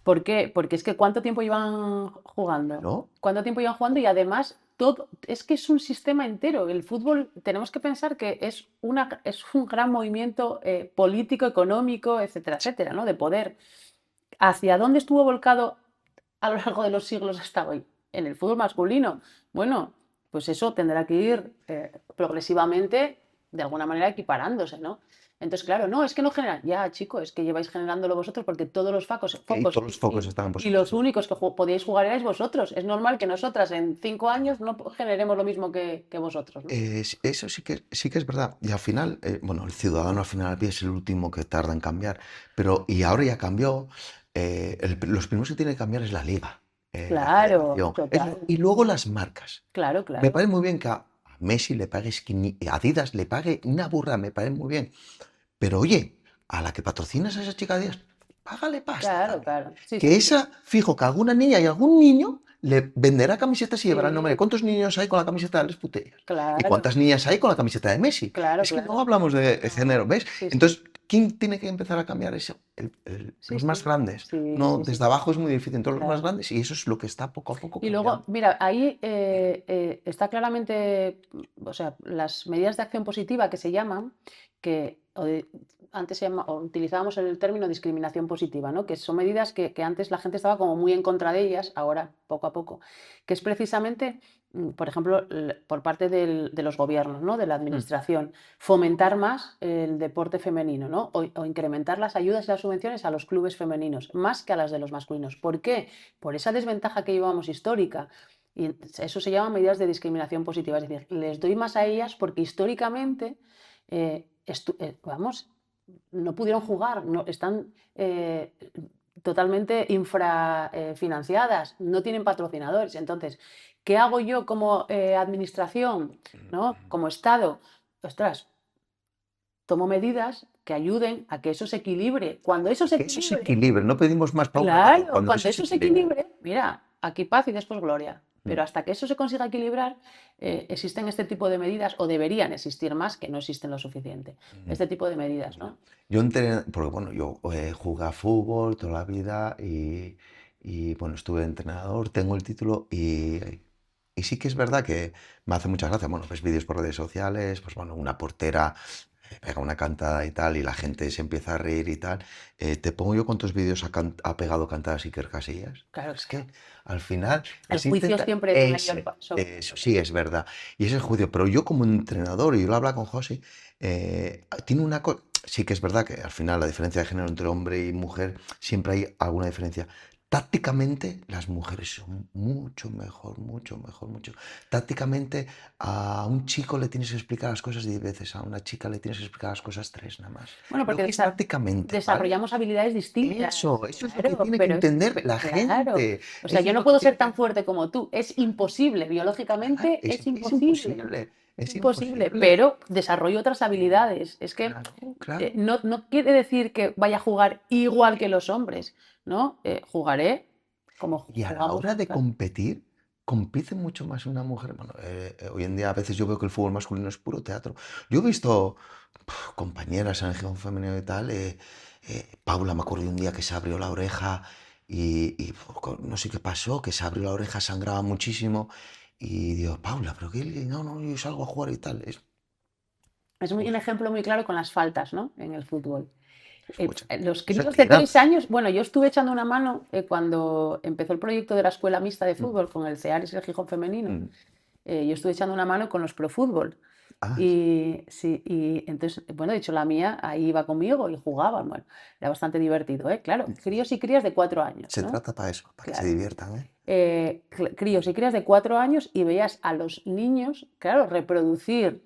¿Por qué? Porque es que ¿cuánto tiempo llevan jugando? Claro, ¿Cuánto tiempo llevan jugando? Y además, todo, es que es un sistema entero. El fútbol, tenemos que pensar que es un gran movimiento político, económico, etcétera, etcétera, ¿no? De poder. ¿Hacia dónde estuvo volcado a lo largo de los siglos hasta hoy? En el fútbol masculino. Bueno, pues eso tendrá que ir progresivamente, de alguna manera, equiparándose, ¿no? Entonces, claro, no, es que no generan. Ya, chico, es que lleváis generándolo vosotros porque todos los y focos todos los focos están en y vosotros. los únicos que podíais jugar erais vosotros. Es normal que nosotras en 5 años no generemos lo mismo que vosotros, ¿no? Eso sí que es verdad. Y al final, bueno, el ciudadano al final a pie es el último que tarda en cambiar. Pero, y ahora ya cambió, los primeros que tiene que cambiar es la liga, la Claro, federación. total. Y luego las marcas. Claro, Me claro. parece muy bien que a Messi le pagues, a Adidas le pague una burra, me parece muy bien. Pero oye, a la que patrocinas a esa chica Adidas, págale pasta Claro, también. claro. Sí, Que sí, sí. esa, fijo, que alguna niña y algún niño le venderá camisetas y llevará el nombre. Sí, ¿Cuántos niños hay con la camiseta de Les Putellas? ¿Y claro, cuántas niñas hay con la camiseta de Messi? claro, Es que no claro. hablamos de género, No, ¿ves? sí, sí. Entonces, ¿quién tiene que empezar a cambiar eso? Sí, Los más sí. grandes. Sí, No, sí, sí. desde abajo es muy difícil, entonces los más Claro. grandes, y eso es lo que está poco a poco Y luego, cambiando. mira, ahí está claramente, o sea, las medidas de acción positiva que se llaman, que antes o utilizábamos el término discriminación positiva, ¿no? Que son medidas que antes la gente estaba como muy en contra de ellas, ahora poco a poco, que es precisamente, por ejemplo, por parte de los gobiernos, ¿no? De la Mm. administración, fomentar más el deporte femenino, ¿no? O incrementar las ayudas y las subvenciones a los clubes femeninos, más que a las de los masculinos. ¿Por qué? Por esa desventaja que llevamos histórica. Y eso se llama medidas de discriminación positiva, es decir, les doy más a ellas porque históricamente, vamos, no pudieron jugar, no, están totalmente infrafinanciadas, no tienen patrocinadores. Entonces, ¿qué hago yo como administración, ¿no? Como Estado? Ostras, tomo medidas que ayuden a que eso se equilibre. Cuando eso se Que eso se equilibre, equilibre, no pedimos más para un lado, claro, cuando cuando eso se eso se equilibre. equilibre, mira, aquí paz y después gloria. Mm. Pero hasta que eso se consiga equilibrar, existen este tipo de medidas, o deberían existir más, que no existen lo suficiente. Mm. Este tipo de medidas, Ya. ¿no? Yo entré, porque bueno, yo jugué a fútbol toda la vida bueno, estuve de entrenador, tengo el título y sí que es verdad que me hace mucha gracia, bueno, ves vídeos por redes sociales, pues bueno, una portera pega una cantada y tal y la gente se empieza a reír y tal. Te pongo yo cuántos vídeos ha pegado cantadas Iker Casillas. Claro, Es que claro. al final El es juicio intentar... siempre es mayor Eso sí es verdad. Y ese es el juicio. Pero yo como entrenador, y yo lo hablaba con José, tiene una cosa... Sí que es verdad que al final la diferencia de género entre hombre y mujer siempre hay alguna diferencia. tácticamente las mujeres son mucho mejor, mucho mejor, mucho. Tácticamente a un chico le tienes que explicar las cosas 10 veces, a una chica le tienes que explicar las cosas 3 nada más. Bueno, Lo porque que es tácticamente, ¿vale? desarrollamos habilidades distintas, Eso es lo que claro, tiene que pero entender la claro. gente. O sea, Eso yo es no lo que puedo tiene ser que... tan fuerte como tú. Es imposible, Claro, biológicamente es es imposible. imposible, Es es imposible, imposible. pero desarrollo otras habilidades. Es que Claro, claro. no quiere decir que vaya a jugar igual que los hombres, ¿no? Jugaré como Y a la jugamos, hora de claro. competir, compite mucho más una mujer. Bueno, hoy en día a veces yo veo que el fútbol masculino es puro teatro. Yo he visto compañeras en el equipo femenino y tal. Paula, me acuerdo de un día que se abrió la oreja no sé qué pasó, que se abrió la oreja, sangraba muchísimo. Y digo, Paula, pero qué, no, no, yo salgo a jugar y tal. Es un Pues, ejemplo muy claro con las faltas, ¿no? En el fútbol. escucha, Los se críos de tiran. 3 años, bueno, yo estuve echando una mano cuando empezó el proyecto de la escuela mixta de Mm, fútbol con el CEARES y el Gijón femenino. mm. Yo estuve echando una mano con los pro fútbol. Ah, Y sí, y entonces, bueno, de hecho la mía ahí iba conmigo y jugaban, bueno, era bastante divertido, ¿eh? Claro, críos y crías de 4 años, se ¿no? trata para eso, para que se Claro. diviertan, ¿eh? Críos y crías de 4 años y veías a los niños, claro, reproducir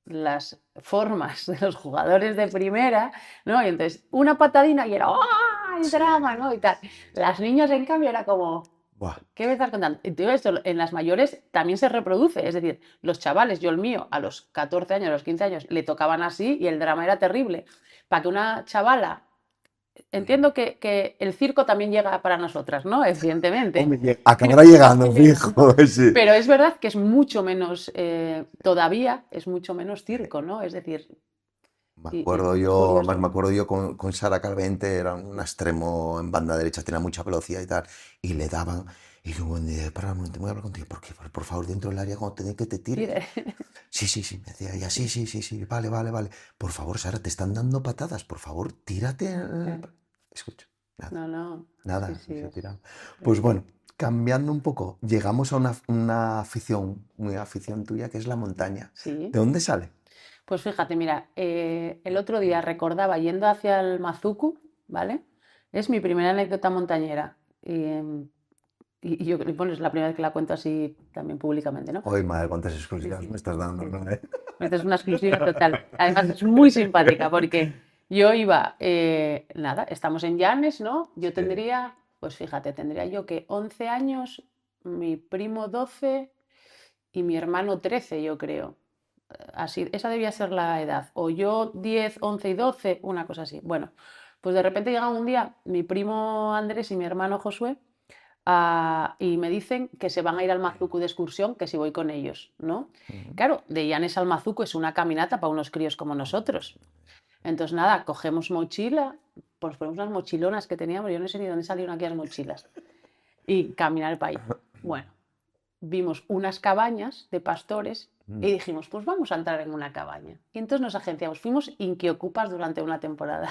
las formas de los jugadores de primera, ¿no? Y entonces una patadina y era ¡ah! El Sí. drama, ¿no? Y tal. Las niñas, en cambio, era como, Buah. ¿qué me estás contando? Y todo esto en las mayores también se reproduce, es decir, los chavales, yo el mío, a los 14 años, a los 15 años, le tocaban así y el drama era terrible. Para que una chavala, entiendo que el circo también llega para nosotras, ¿no? Evidentemente. Hombre, acabará llegando, fijo, sí. Pero es verdad que es mucho menos, todavía es mucho menos circo, ¿no? Es decir, Me y acuerdo es yo, además me curioso. acuerdo yo con Sara Calvente, era un extremo en banda derecha, tenía mucha velocidad y tal, y le daban, y yo, bueno, para un momento, voy a hablar contigo, ¿por qué? Por favor, dentro del área, cuando te den que te tires. Mire, Sí, sí, sí, me decía ella, sí, sí, sí, sí, vale, vale, vale. Por favor, Sara, te están dando patadas, por favor, tírate. Escucha, nada, no, no, sí, nada, sí, no se ha tirado. Pues es- bueno, cambiando un poco, llegamos a una afición, muy afición tuya, que es la montaña. sí. ¿De dónde sale? Pues fíjate, mira, el otro día recordaba yendo hacia el Mazucu, ¿vale? Es mi primera anécdota montañera. Y yo, bueno, es la primera vez que la cuento así también públicamente, ¿no? Hoy, madre, cuántas Sí, exclusivas sí, me estás dando, sí, ¿no? sí. Esta es una exclusiva total. Además, es muy simpática porque yo iba, nada, estamos en Llanes, ¿no? Yo Sí. tendría, pues fíjate, tendría yo que 11 años, mi primo 12 y mi hermano 13, yo creo. Así, esa debía ser la edad. O yo 10, 11 y 12, una cosa así. Bueno, pues de repente llega un día mi primo Andrés y mi hermano Josué y me dicen que se van a ir al Mazucu de excursión, que si voy con ellos, ¿no? Ujú. Claro, de Llanes al Mazucu es una caminata para unos críos como nosotros. Entonces, nada, cogemos mochila, pues ponemos unas mochilonas que teníamos, yo no sé ni dónde salieron aquellas mochilas, y caminar para allá. Bueno, vimos unas cabañas de pastores y Mm. dijimos, pues vamos a entrar en una cabaña. Y entonces nos agenciamos, fuimos inquiocupas durante una temporada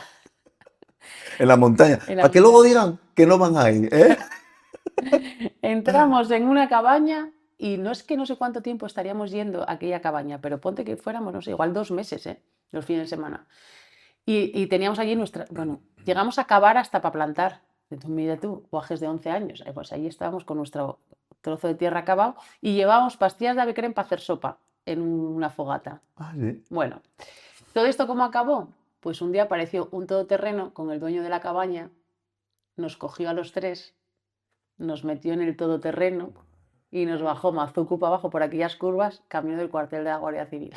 En la montaña. en la Para que luego montaña. digan que no van a ir, ¿eh? Entramos en una cabaña y no es que no sé cuánto tiempo estaríamos yendo a aquella cabaña, pero ponte que fuéramos, no sé, igual 2 meses, ¿eh? Los fines de semana. Y teníamos allí nuestra, bueno, llegamos a cavar hasta para plantar. Entonces, mira tú, guajes de 11 años. Pues allí estábamos con nuestro trozo de tierra cavado y llevábamos pastillas de avecrem para hacer sopa en una fogata. Ah, sí. Bueno, ¿todo esto cómo acabó? Pues un día apareció un todoterreno con el dueño de la cabaña, nos cogió a los tres, nos metió en el todoterreno y nos bajó Mazucu para abajo por aquellas curvas, camino del cuartel de la Guardia Civil.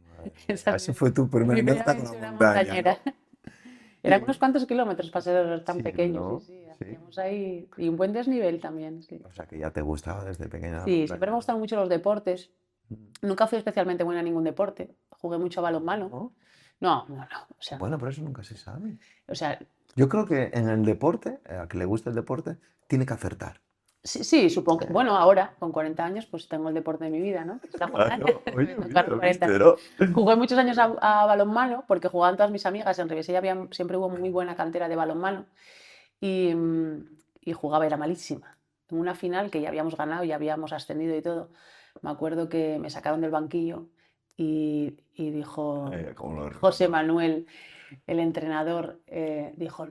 Madre Esa mía, es esa fue tu primera mi primera anécdota con la aventura montaña, montañera. ¿no? Eran Y- unos cuantos kilómetros para ser tan sí, pequeños, sí, ¿no? sí. Sí. Hacíamos ahí. Y un buen desnivel también, sí. O sea que ya te gustaba desde pequeña la Sí, siempre montaña, me ¿no? gustaron mucho los deportes. Nunca fui especialmente buena en ningún deporte. Jugué mucho a balonmano. ¿No? No, no, no. Bueno, pero eso nunca se sabe. O sea, Yo creo que en el deporte, a que le guste el deporte, tiene que acertar. sí, sí, supongo que. Eh, Bueno, ahora, con 40 años, pues tengo el deporte de mi vida, ¿no? Está genial. Claro, oye, Me tocaron mira, 40. viste, ¿no? Jugué muchos años a balonmano porque jugaban todas mis amigas. En Ribesella siempre hubo muy buena cantera de balonmano. Y, y jugaba, era malísima. En una final que ya habíamos ganado, ya habíamos ascendido y todo, me acuerdo que me sacaron del banquillo y dijo ¿Cómo lo José recuerdo? Manuel, el entrenador, dijo,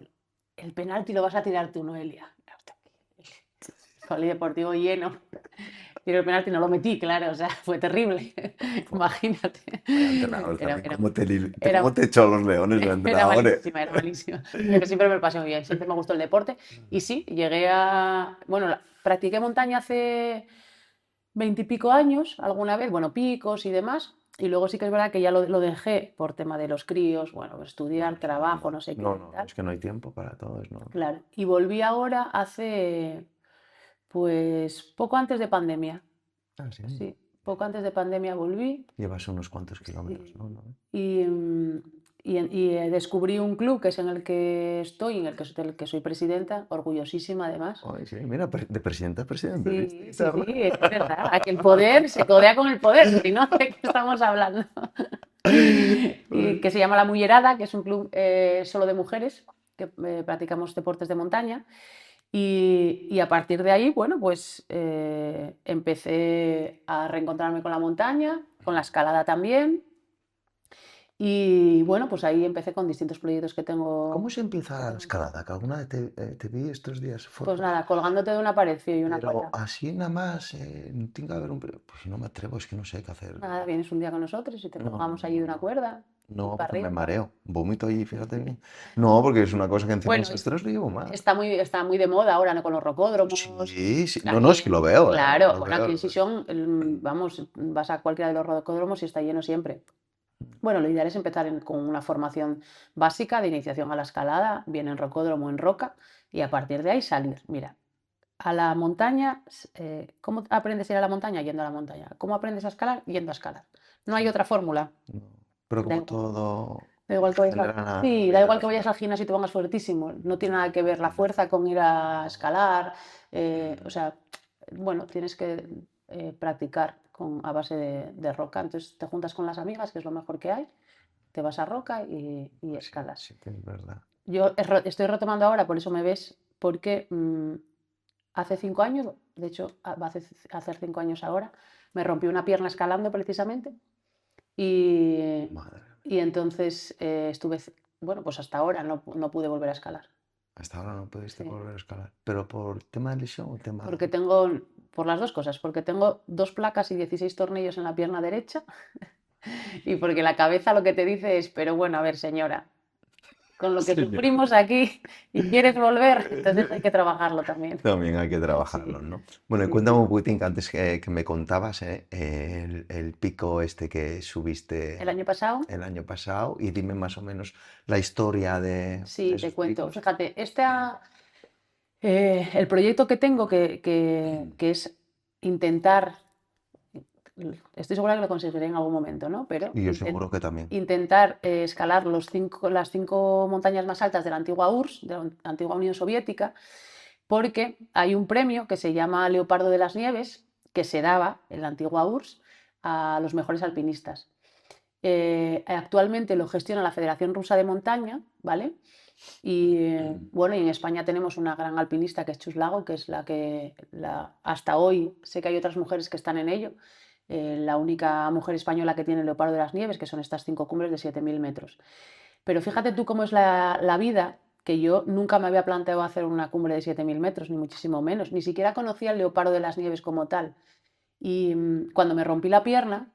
el penalti lo vas a tirar tú, Noelia. polideportivo lleno. Tiro el penalti, no lo metí, claro, o sea, fue terrible. Imagínate. Vaya entrenador Era, también, era, cómo era, te echó los leones el era entrenador, eh? malísima, era malísima. Pero siempre me pasó muy bien, siempre me gustó el deporte. Y sí, llegué a... Bueno, practiqué montaña hace 20 y pico años, alguna vez, bueno, picos y demás. Y luego sí que es verdad que ya lo dejé por tema de los críos, bueno, estudiar, trabajo, no sé qué No, y no, tal. es que no hay tiempo para todo, es no. Claro. Y volví ahora hace, pues, poco antes de pandemia. Ah, sí. Sí, poco antes de pandemia volví. Llevas unos cuantos kilómetros, Sí. ¿no? ¿No? Y, descubrí un club que es en el que estoy, del que soy presidenta, orgullosísima además. Ay, sí, mira, de presidente a presidente, ¿viste? Sí, sí, sí, es verdad. Aquí el poder se codea con el poder, si no, ¿de qué estamos hablando? Y que se llama La Mullerada, que es un club solo de mujeres que practicamos deportes de montaña. Y a partir de ahí, bueno, pues empecé a reencontrarme con la montaña, con la escalada también. Y bueno, pues ahí empecé con distintos proyectos que ¿Cómo tengo. se empieza la escalada? Que alguna vez te vi estos días Pues fotos, nada, colgándote de una pared y una pero cuerda. así nada más, no tiene que haber un... Pues si no me atrevo, es que no sé qué hacer. Nada, vienes un día con nosotros y te No, no, colgamos allí no, de una no. cuerda y No, para porque me arriba. mareo, vomito allí, fíjate bien. No, porque es una cosa que encima Bueno, los estrés lo llevo mal. está muy de moda ahora, ¿no? Con los rocódromos. Sí, sí, no, no, es que Aquí, lo veo, claro, lo bueno, aquí en veo. Sison, vamos, vas a cualquiera de los rocódromos y está lleno siempre. Bueno, lo ideal es empezar con una formación básica de iniciación a la escalada, bien en rocódromo, en roca, y a partir de ahí salir. Mira, a la montaña, ¿cómo aprendes a ir a la montaña? Yendo a la montaña. ¿Cómo aprendes a escalar? Yendo a escalar. No hay Sí, otra fórmula. no. Pero Da como igual. todo Da igual que vayas tendrá una sí, da igual que vayas biografía. al gimnasio y te pongas fuertísimo. No tiene nada que ver la fuerza con ir a escalar. O sea, bueno, tienes que practicar a base de roca. Entonces te juntas con las amigas, que es lo mejor que hay, te vas a roca y Sí, escalas. sí que es verdad. Yo estoy retomando ahora, por eso me ves, porque hace 5 años, de hecho va a hacer 5 años ahora, me rompí una pierna escalando precisamente y, Madre mía. y entonces estuve, bueno, pues hasta ahora no pude volver a escalar. Hasta ahora no pudiste Sí, volver a escalar. ¿Pero por tema de lesión o tema...? porque por las dos cosas, porque tengo 2 placas y 16 tornillos en la pierna derecha y porque la cabeza lo que te dice es, pero bueno, a ver, señora, con lo que Señor. sufrimos aquí y quieres volver, entonces hay que trabajarlo también. También hay que trabajarlo, Sí, ¿no? Bueno, y sí, cuéntame sí. un poquitín que antes que me contabas, el pico este que El subiste año pasado, el año pasado y dime más o menos la historia de sí, te esos cuento. picos. Fíjate, el proyecto que tengo que es intentar, estoy segura que lo conseguiré en algún momento, ¿no? Pero Y yo seguro que también. intentar escalar las 5 montañas más altas de la antigua URSS, de la antigua Unión Soviética, porque hay un premio que se llama Leopardo de las Nieves, que se daba en la antigua URSS a los mejores alpinistas. Actualmente lo gestiona la Federación Rusa de Montaña, ¿vale? Y bueno, y en España tenemos una gran alpinista que es Chus Lago, que es hasta hoy, sé que hay otras mujeres que están en ello, la única mujer española que tiene el Leopardo de las Nieves, que son estas 5 cumbres de 7.000 metros. Pero fíjate tú cómo es la vida, que yo nunca me había planteado hacer una cumbre de 7.000 metros, ni muchísimo menos, ni siquiera conocía el Leopardo de las Nieves como tal. Y cuando me rompí la pierna,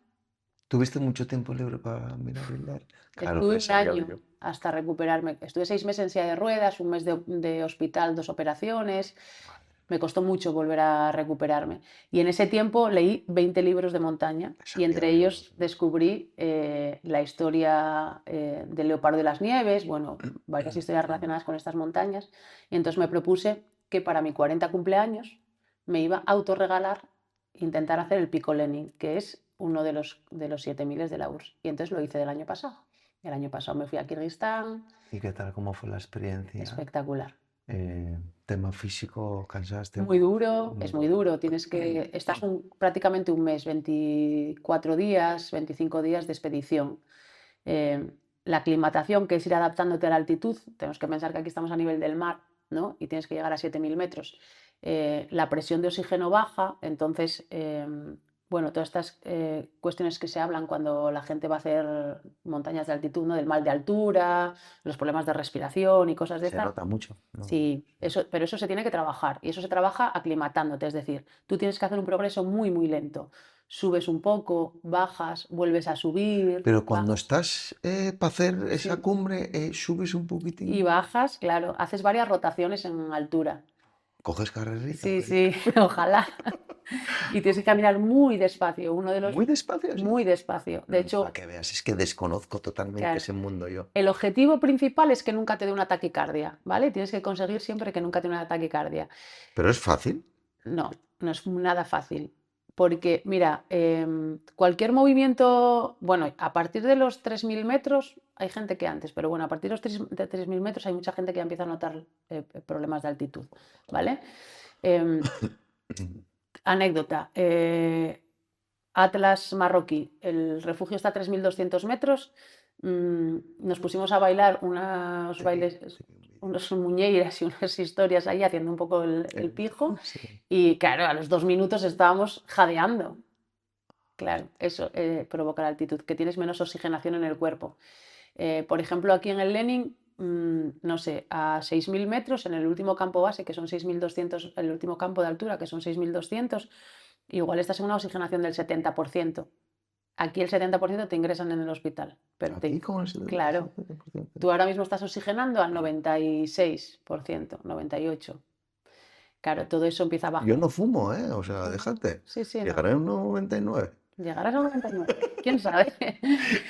¿Tuviste mucho tiempo libre para mirar y leer? Claro, estuve un eso digo año yo. hasta recuperarme. Estuve 6 meses en silla de ruedas, un mes de hospital, 2 operaciones. Me costó mucho volver a recuperarme. Y en ese tiempo leí 20 libros de montaña y Sabía entre yo. ellos descubrí la historia del Leopardo de las Nieves, bueno, varias historias relacionadas con estas montañas. Y entonces me propuse que para mi 40 cumpleaños me iba a autorregalar intentar hacer el Pico Lenin, que es uno de los 7000 de la URSS. Y entonces lo hice del año pasado. El año pasado me fui a Kirguistán, ¿Y qué tal? ¿Cómo fue la experiencia? espectacular. Tema físico, ¿cansaste Muy mucho? duro, es muy duro. Estás prácticamente un mes, 24 días, 25 días de expedición. La aclimatación, que es ir adaptándote a la altitud, tenemos que pensar que aquí estamos a nivel del mar, ¿no? Y tienes que llegar a 7.000 metros. La presión de oxígeno baja, entonces bueno, todas estas cuestiones que se hablan cuando la gente va a hacer montañas de altitud, ¿no? Del mal de altura, los problemas de respiración y cosas de Se estas. nota mucho, ¿no? Sí, pero eso se tiene que trabajar y eso se trabaja aclimatándote, es decir, tú tienes que hacer un progreso muy, muy lento. Subes un poco, bajas, vuelves a subir, Pero cuando bajas. estás para hacer esa Sí. cumbre, subes un Y poquitín, bajas, claro, haces varias rotaciones en altura. coges carrerita, ¿o Sí, qué? sí, ojalá. Y tienes que caminar muy despacio, uno de los Muy despacio, así. muy despacio. De Para hecho, que veas, es que desconozco totalmente claro, ese mundo yo. el objetivo principal es que nunca te dé una taquicardia, ¿vale? Tienes que conseguir siempre que nunca te dé una taquicardia. Pero es fácil. No, no es nada fácil. Porque, mira, cualquier movimiento, bueno, a partir de los 3.000 metros, hay gente que antes, pero bueno, a partir de los 3.000 metros hay mucha gente que ya empieza a notar problemas de altitud, ¿vale? Em, Anécdota, Atlas marroquí, el refugio está a 3.200 metros, nos pusimos a bailar unos Te vi, bailes, te vi un vídeo. unos muñeiras y unas historias ahí haciendo un poco el pijo Sí. y claro, a los 2 minutos estábamos jadeando. Claro, eso provoca la altitud, que tienes menos oxigenación en el cuerpo. Por ejemplo, aquí en el Lenin, no sé, a 6.000 metros, en el último campo base, que son 6.200, el último campo de altura, que son 6.200, igual estás en una oxigenación del 70%. Aquí el 70% te ingresan en el hospital. Pero Aquí con el claro, 70%. tú ahora mismo estás oxigenando al 96%, 98%. Claro, todo eso empieza a Yo bajar. no fumo, ¿eh? O sea, déjate. Sí, sí, no. Llegaré a un 99. Llegarás a 99, quién sabe.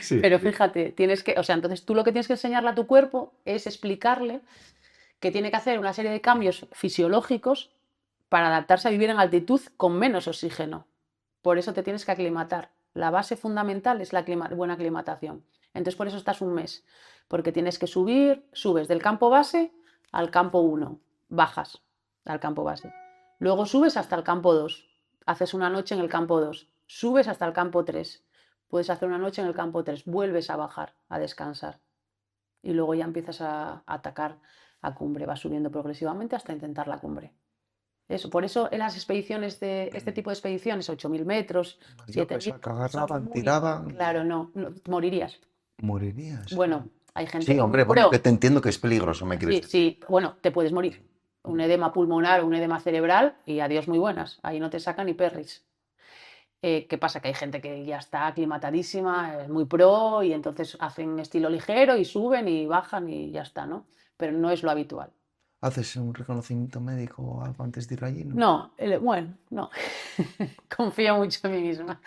Sí, Pero sí. fíjate, tienes que, o sea, entonces tú lo que tienes que enseñarle a tu cuerpo es explicarle que tiene que hacer una serie de cambios fisiológicos para adaptarse a vivir en altitud con menos oxígeno. Por eso te tienes que aclimatar. La base fundamental es la buena aclimatación. Entonces por eso estás un mes, porque tienes que subir, subes del campo base al campo 1, bajas al campo base. Luego subes hasta el campo 2, haces una noche en el campo 2, subes hasta el campo 3, puedes hacer una noche en el campo 3, vuelves a bajar, a descansar. Y luego ya empiezas a atacar a cumbre, vas subiendo progresivamente hasta intentar la cumbre. Eso, por eso en las expediciones de este tipo de expediciones, 8.000 metros, Yo 7.000, pensaba que son agarraban, muy, tiraban claro, no, morirías. morirías. Bueno, hay Sí, gente muy hombre, bueno, que pro. te entiendo que es peligroso, me quieres Sí, decir. sí, bueno, te puedes morir. Un edema pulmonar, un edema cerebral y adiós muy buenas. Ahí no te sacan ni perris. ¿Qué pasa? Que hay gente que ya está aclimatadísima, es muy pro y entonces hacen estilo ligero y suben y bajan y ya está, ¿no? Pero no es lo habitual. ¿Haces un reconocimiento médico o algo antes de ir allí? No. No, bueno, no. Confío mucho en mí misma,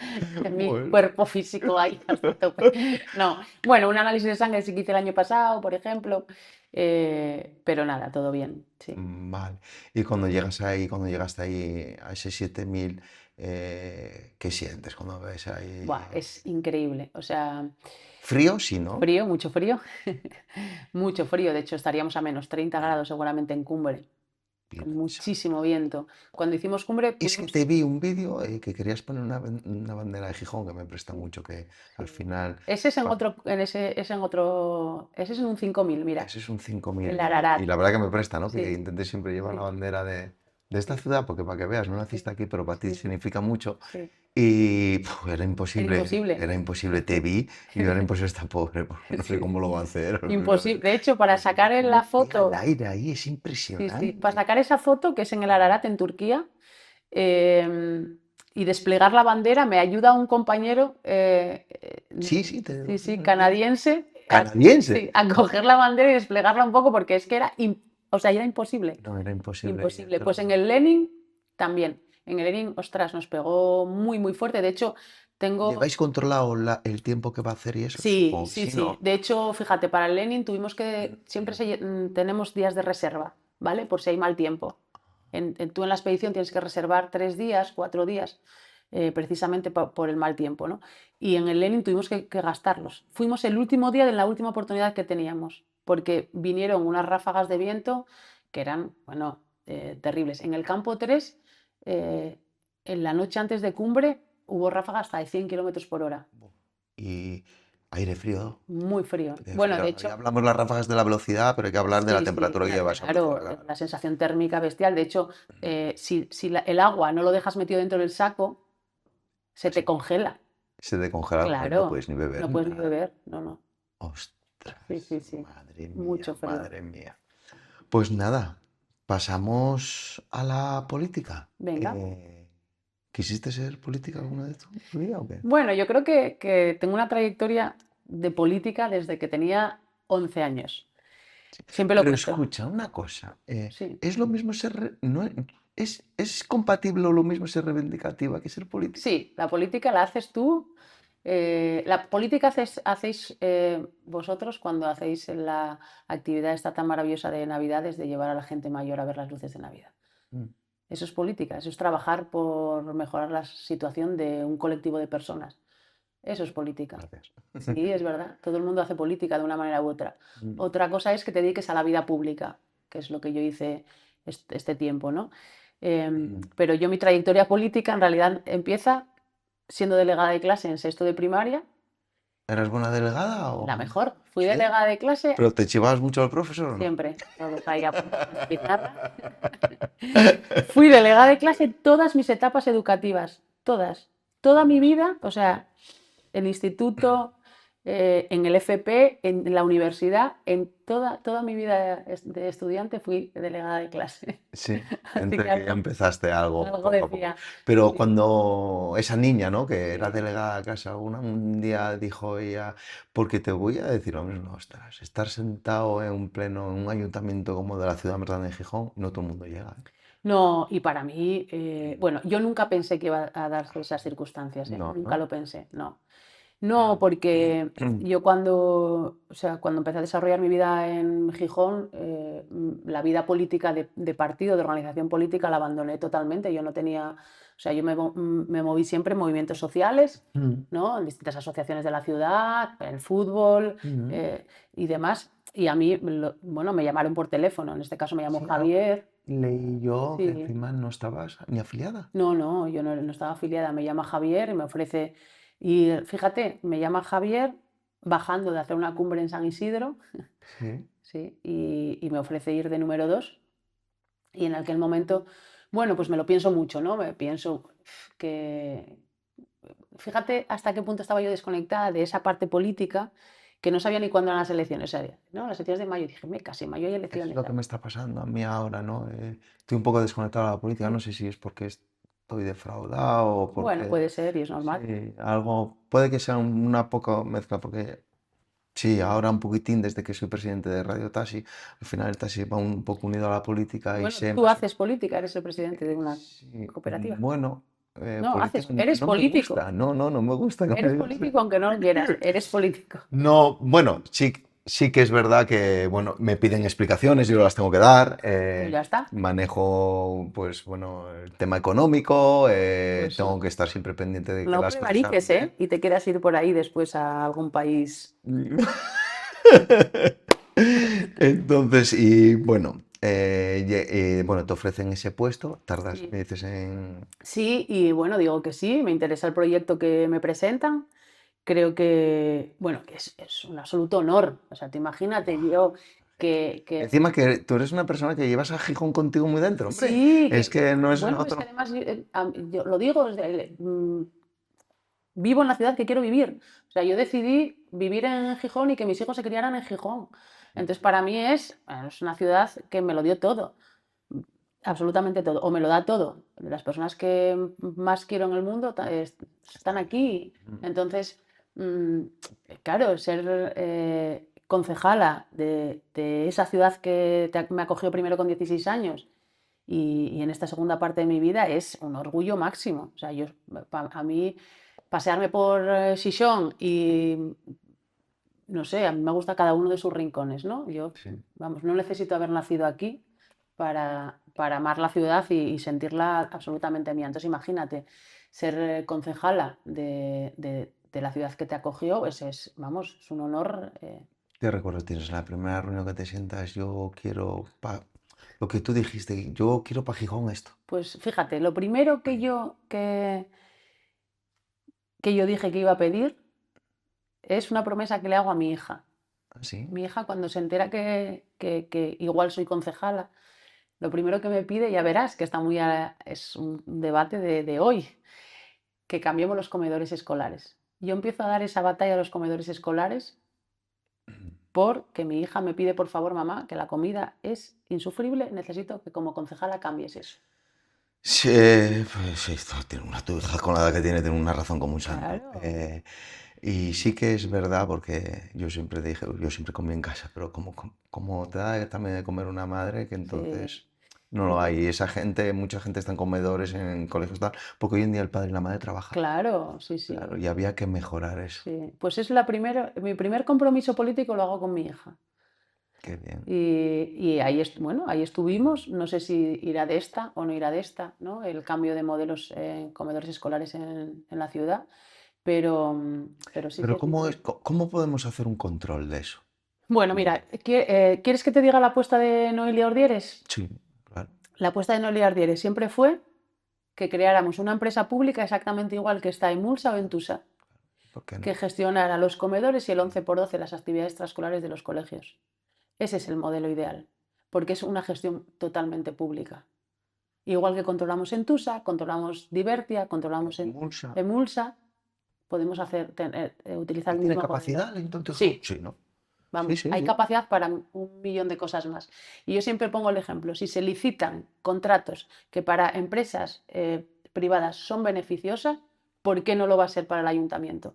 en mi Bueno. cuerpo físico ahí hasta tope. No, bueno, un análisis de sangre sí que hice el año pasado, por ejemplo, pero nada, todo bien, sí. Vale. Y cuando llegas ahí, cuando llegaste ahí a ese 7000, ¿qué sientes cuando ves Buah, ahí? es increíble, o sea, Frío, sí, ¿no? frío, mucho frío, mucho frío, de hecho estaríamos a -30 grados seguramente en cumbre, con Virgen Santa. muchísimo viento. Cuando hicimos cumbre Es que pudimos. te vi un vídeo que querías poner una bandera de Gijón que me presta mucho, que al Sí. final, Ese es en pa- otro, ese es en un 5.000, mira, ese es un 5000 el y Ararat. la verdad que me presta, ¿no? Que Sí, intenté siempre llevar la sí, bandera de esta sí, ciudad, porque para que veas, no naciste sí, aquí, pero para ti sí, sí, significa mucho. sí. Y Era imposible. era imposible, te vi y era imposible estar pobre, porque no sé Sí, cómo lo sí. va a hacer. Imposible. De hecho, para Porque ve sacar la cómo pega el foto, aire ahí, es sí, sí, para impresionante. sacar esa foto, que es en el Ararat, en Turquía, y desplegar la bandera, me ayuda un compañero, Sí, sí, te sí, digo, sí, canadiense, canadiense. sí, a coger la bandera y desplegarla un poco, porque es que o sea, era imposible. No, era imposible. Imposible. Pues en el Lenin también. En el Lenin, ostras, nos pegó muy, muy fuerte. De hecho, tengo. ¿Lleváis controlado el tiempo que va a hacer y eso? Sí, Supongo que sí, sí, sí. ¿no? De hecho, fíjate, para el Lenin tuvimos que. Siempre tenemos días de reserva, ¿vale? Por si hay mal tiempo. Tú en la expedición tienes que reservar 3 días, 4 días, precisamente por el mal tiempo, ¿no? Y en el Lenin tuvimos que gastarlos. Fuimos el último día de la última oportunidad que teníamos, porque vinieron unas ráfagas de viento que eran, bueno, terribles. En el campo 3, eh, en la noche antes de cumbre, hubo ráfagas hasta de 100 kilómetros por hora. Y aire frío. Muy frío. Aire Bueno, de frío. Ya hecho, hablamos las ráfagas de la velocidad, pero hay que hablar de la sí, sí, temperatura que llevas a claro, claro. la sensación térmica bestial. De hecho, si el agua no lo dejas metido dentro del saco, se te congela. Se te congela, pues no Claro, puedes ni beber no ni puedes ni nada. beber, no, no. Sí, Ostras, sí, sí. madre mía, Mucho frío. madre mía. Pues nada, pasamos a la política. Venga. ¿Quisiste ser política alguna vez en tu vida o qué? Bueno, yo creo que tengo una trayectoria de política desde que tenía 11 años. Siempre lo Pero cuento. escucha, una cosa, Sí. ¿es lo mismo no, es compatible o lo mismo ser reivindicativa que ser política? Sí, la política la haces tú. La política hacéis vosotros cuando hacéis la actividad esta tan maravillosa de Navidades de llevar a la gente mayor a ver las luces de Navidad. Mm, Eso es política, eso es trabajar por mejorar la situación de un colectivo de personas. Eso es política. gracias. Sí, es verdad. Todo el mundo hace política de una manera u otra. Mm, Otra cosa es que te dediques a la vida pública, que es lo que yo hice este tiempo, ¿no? mm. Pero yo mi trayectoria política en realidad empieza siendo delegada de clase en sexto de primaria, ¿Eras buena delegada o...? la mejor. Fui ¿Sí? delegada de clase ¿Pero te chivabas mucho al profesor o no? siempre, todos ahí apuntados en la pizarra. Fui delegada de clase en todas mis etapas educativas, todas. Toda mi vida, o sea, el instituto, en el FP, en la universidad, en toda mi vida de estudiante fui delegada de clase. Sí, Así que entre que ya empezaste algo algo poco a poco. decía. Pero Sí, cuando esa niña, ¿no? Que era sí. delegada a casa, un día dijo ella, porque te voy a decir lo mismo, ostras, estar sentado en un pleno, en un ayuntamiento como de la ciudad más grande de Gijón, no todo el mundo llega, ¿eh? No, y para mí, bueno, yo nunca pensé que iba a darse esas circunstancias, ¿eh? No, Nunca ¿no? lo pensé, no. No, porque yo cuando, o sea, cuando empecé a desarrollar mi vida en Gijón, la vida política de partido, de organización política, la abandoné totalmente. Yo no tenía, o sea, yo me moví siempre en movimientos sociales, Mm, ¿no? En distintas asociaciones de la ciudad, en el fútbol mm. y demás. Y a mí, bueno, me llamaron por teléfono. En este caso me llamó Sí, Javier. leí yo que Sí. encima no estabas ni afiliada. No, no, yo no estaba afiliada. Me llama Javier y me ofrece. Y fíjate, me llama Javier bajando de hacer una cumbre en San Isidro, Sí. sí, y me ofrece ir de número 2. Y en aquel momento, bueno, pues me lo pienso mucho, ¿no? Me pienso que. Fíjate hasta qué punto estaba yo desconectada de esa parte política que no sabía ni cuándo eran las elecciones. O sea, ¿no? Las elecciones de mayo. Y dije, me casi en mayo hay Es elecciones. lo que me está pasando a mí ahora, ¿no? Estoy un poco desconectado de la política, no sé si es porque estoy defraudado o Bueno, porque, puede ser y es normal. sí, algo, puede que sea una poca mezcla, porque sí, ahora un poquitín desde que soy presidente de Radio Taxi, al final el taxi va un poco unido a la política y Bueno, sé tú más. haces política, eres el presidente de una Sí, cooperativa. bueno, No, política eres no me político. gusta, no me gusta que me Eres digas. político aunque no lo quieras, eres político. No, bueno, sí, sí que es verdad que, bueno, me piden explicaciones, yo las tengo que dar. Pues ya está. Manejo, pues, bueno, el tema económico, Pues tengo que estar siempre pendiente de que no las cosas se hagan prevariques, ¿eh? bien. Y te quieras ir por ahí después a algún país. Entonces, y bueno, bueno, te ofrecen ese puesto, tardas, me Sí. dices en... Sí, y bueno, digo que sí, me interesa el proyecto que me presentan. Creo que, bueno, que es un absoluto honor. O sea, te imagínate Buah. yo que Encima que tú eres una persona que llevas a Gijón contigo muy dentro, hombre. sí, Es que no es bueno, es que otro. además yo lo digo, vivo en la ciudad que quiero vivir. O sea, yo decidí vivir en Gijón y que mis hijos se criaran en Gijón. Entonces, para mí es una ciudad que me lo dio todo, absolutamente todo, o me lo da todo. Las personas que más quiero en el mundo están Está aquí. bien. Entonces, mm, claro, ser concejala de esa ciudad que me acogió primero con 16 años y en esta segunda parte de mi vida es un orgullo máximo. O sea, a mí pasearme por Xixón y no sé, a mí me gusta cada uno de sus rincones, ¿no? Yo, Sí, vamos, no necesito haber nacido aquí para amar la ciudad y sentirla absolutamente mía. Entonces, imagínate, ser concejala de la ciudad que te acogió, pues vamos, es un honor. ¿qué recuerdo tienes? La primera reunión que te sientas, yo quiero, lo que tú dijiste, yo quiero para Gijón esto. Pues fíjate, lo primero que yo dije que iba a pedir es una promesa que le hago a mi hija. ¿Así? Mi hija, cuando se entera que igual soy concejala, lo primero que me pide, ya verás que es un debate de hoy, que cambiemos los comedores escolares. Yo empiezo a dar esa batalla a los comedores escolares porque mi hija me pide, por favor, mamá, que la comida es insufrible, necesito que como concejala cambies eso. Sí, pues sí, esto tiene una tu hija con la edad que tiene una razón como un santo. Claro, Y sí que es verdad, porque yo siempre dije, yo siempre comí en casa, pero como te da también de comer una madre, que sí, entonces no lo hay. Y esa gente, mucha gente está en comedores, en colegios, tal, porque hoy en día el padre y la madre trabajan. claro, sí, sí, Claro, y había que mejorar eso. sí. Pues es mi primer compromiso político lo hago con mi hija. Qué bien. Y ahí, bueno, ahí estuvimos, no sé si irá de esta o no irá de esta, ¿no? El cambio de modelos en comedores escolares en la ciudad, pero sí, sí Pero es mi primer. ¿cómo podemos hacer un control de eso? Bueno, mira, ¿quieres que te diga la apuesta de Noelia Ordieres? Sí, claro. La apuesta de Noelia Ordieres siempre fue que creáramos una empresa pública exactamente igual que está en Mulsa o en Tusa, ¿Por qué que no? gestionara los comedores y el 11x12 las actividades extraescolares de los colegios. Ese es el modelo ideal, porque es una gestión totalmente pública. Igual que controlamos en Tusa, controlamos Divertia, controlamos en Mulsa. Emulsa, podemos utilizar ¿Y el tiene mismo modelo. capacidad entonces? Sí, Sí, ¿no? Sí, vamos, sí, hay sí. capacidad para un millón de cosas más. Y yo siempre pongo el ejemplo, si se licitan contratos que para empresas privadas son beneficiosas, ¿por qué no lo va a ser para el ayuntamiento?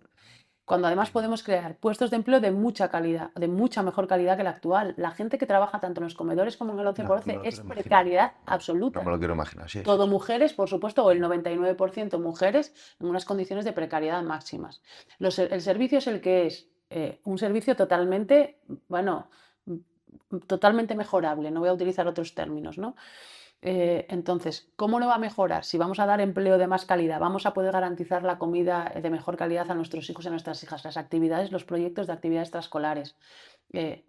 Cuando además podemos crear puestos de empleo de mucha calidad, de mucha mejor calidad que la actual. La gente que trabaja tanto en los comedores como en el No, no me 11x11 lo es quiero imaginar. precariedad No, no me absoluta. lo quiero imaginar, sí, sí, Todo sí. mujeres, por supuesto, o el 99% mujeres en unas condiciones de precariedad máximas. El servicio es el que es, un servicio totalmente, bueno, totalmente mejorable, no voy a utilizar otros términos, ¿no? Entonces, ¿cómo no va a mejorar? Si vamos a dar empleo de más calidad, vamos a poder garantizar la comida de mejor calidad a nuestros hijos y a nuestras hijas, las actividades, los proyectos de actividades extraescolares. Eh,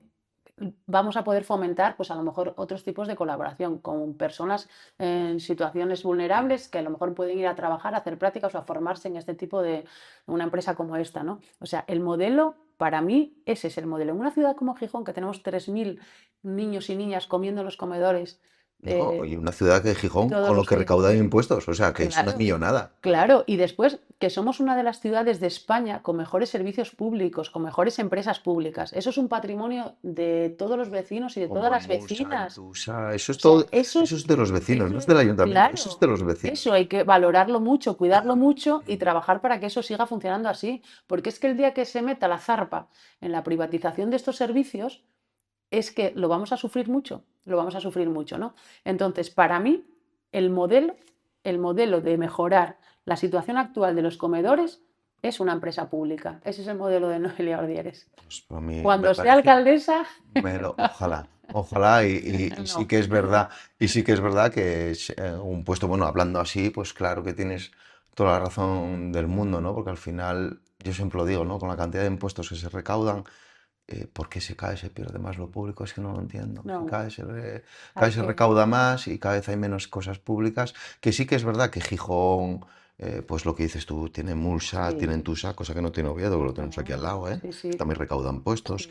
Vamos a poder fomentar, pues a lo mejor otros tipos de colaboración con personas en situaciones vulnerables que a lo mejor pueden ir a trabajar, a hacer prácticas o a formarse en este tipo de una empresa como esta, ¿no? O sea, el modelo, para mí, ese es el modelo. En una ciudad como Gijón, que tenemos 3.000 niños y niñas comiendo en los comedores, No, y una ciudad que Gijón, todos con lo los que días. recauda de impuestos, o sea, que es una Claro. millonada. Claro, y después que somos una de las ciudades de España con mejores servicios públicos, con mejores empresas públicas. Eso es un patrimonio de todos los vecinos y de todas Como en las Mulsa, en vecinas. Tusa, eso O es sea, todo, eso es de los vecinos, eso no es es, del ayuntamiento, eso es de claro, los vecinos. eso hay que valorarlo mucho, cuidarlo mucho y trabajar para que eso siga funcionando así. Porque es que el día que se meta la zarpa en la privatización de estos servicios, es que lo vamos a sufrir mucho, lo vamos a sufrir mucho, ¿no? Entonces, para mí, el modelo, el modelo de mejorar la situación actual de los comedores es una empresa pública. Ese es el modelo de Noelia Ordieres. Pues para mí me Cuando sea parece, alcaldesa, ojalá, ojalá, y sí no, que es verdad, y sí que es verdad que es, un puesto, bueno, hablando así, pues claro que tienes toda la razón del mundo, ¿no? Porque al final, yo siempre lo digo, ¿no? Con la cantidad de impuestos que se recaudan, ¿por qué se cae, se pierde más lo público? Es que no lo entiendo. Si no, cae hay se que, recauda más y cada vez hay menos cosas públicas, que sí que es verdad que Gijón, pues lo que dices tú, tiene Mulsa, tiene sí, Entusa, cosa que no tiene Oviedo, que lo tenemos aquí al no, lado, ¿eh? sí, Que sí, también recaudan puestos. sí.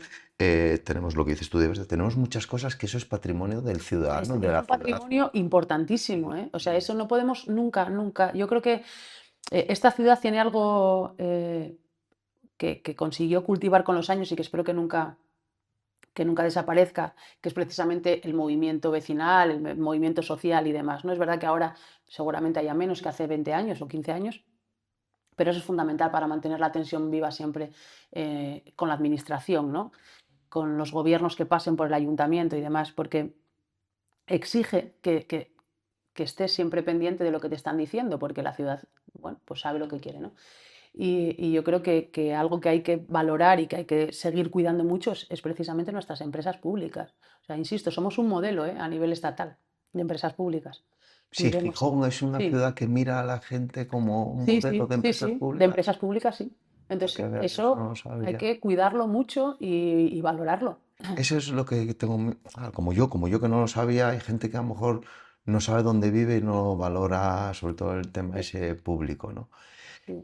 Tenemos lo que dices tú, tenemos muchas cosas que eso es patrimonio del ciudadano, de Es la un ciudad. patrimonio importantísimo, ¿eh? O sea, eso no podemos nunca, nunca. Yo creo que esta ciudad tiene algo que consiguió cultivar con los años y que espero que nunca desaparezca, que es precisamente el movimiento vecinal, el movimiento social y demás, ¿no? Es verdad que ahora seguramente haya menos que hace 20 años o 15 años, pero eso es fundamental para mantener la tensión viva siempre con la administración, ¿no? Con los gobiernos que pasen por el ayuntamiento y demás, porque exige que estés siempre pendiente de lo que te están diciendo, porque la ciudad, bueno, pues sabe lo que quiere, ¿no? Y yo creo que algo que hay que valorar y que hay que seguir cuidando mucho es precisamente nuestras empresas públicas. O sea, insisto, somos un modelo, a nivel estatal de empresas públicas. Si Cuidemos. Gijón es una Sí, ciudad que mira a la gente como un sí, modelo sí, de sí, empresas sí, de públicas, empresas públicas, sí. para que Entonces, veas, eso no eso lo hay sabía. que cuidarlo mucho y valorarlo. Eso es lo que tengo, como yo que no lo sabía, hay gente que a lo mejor no sabe dónde vive y no valora sobre todo el tema Sí, ese público, ¿no? sí.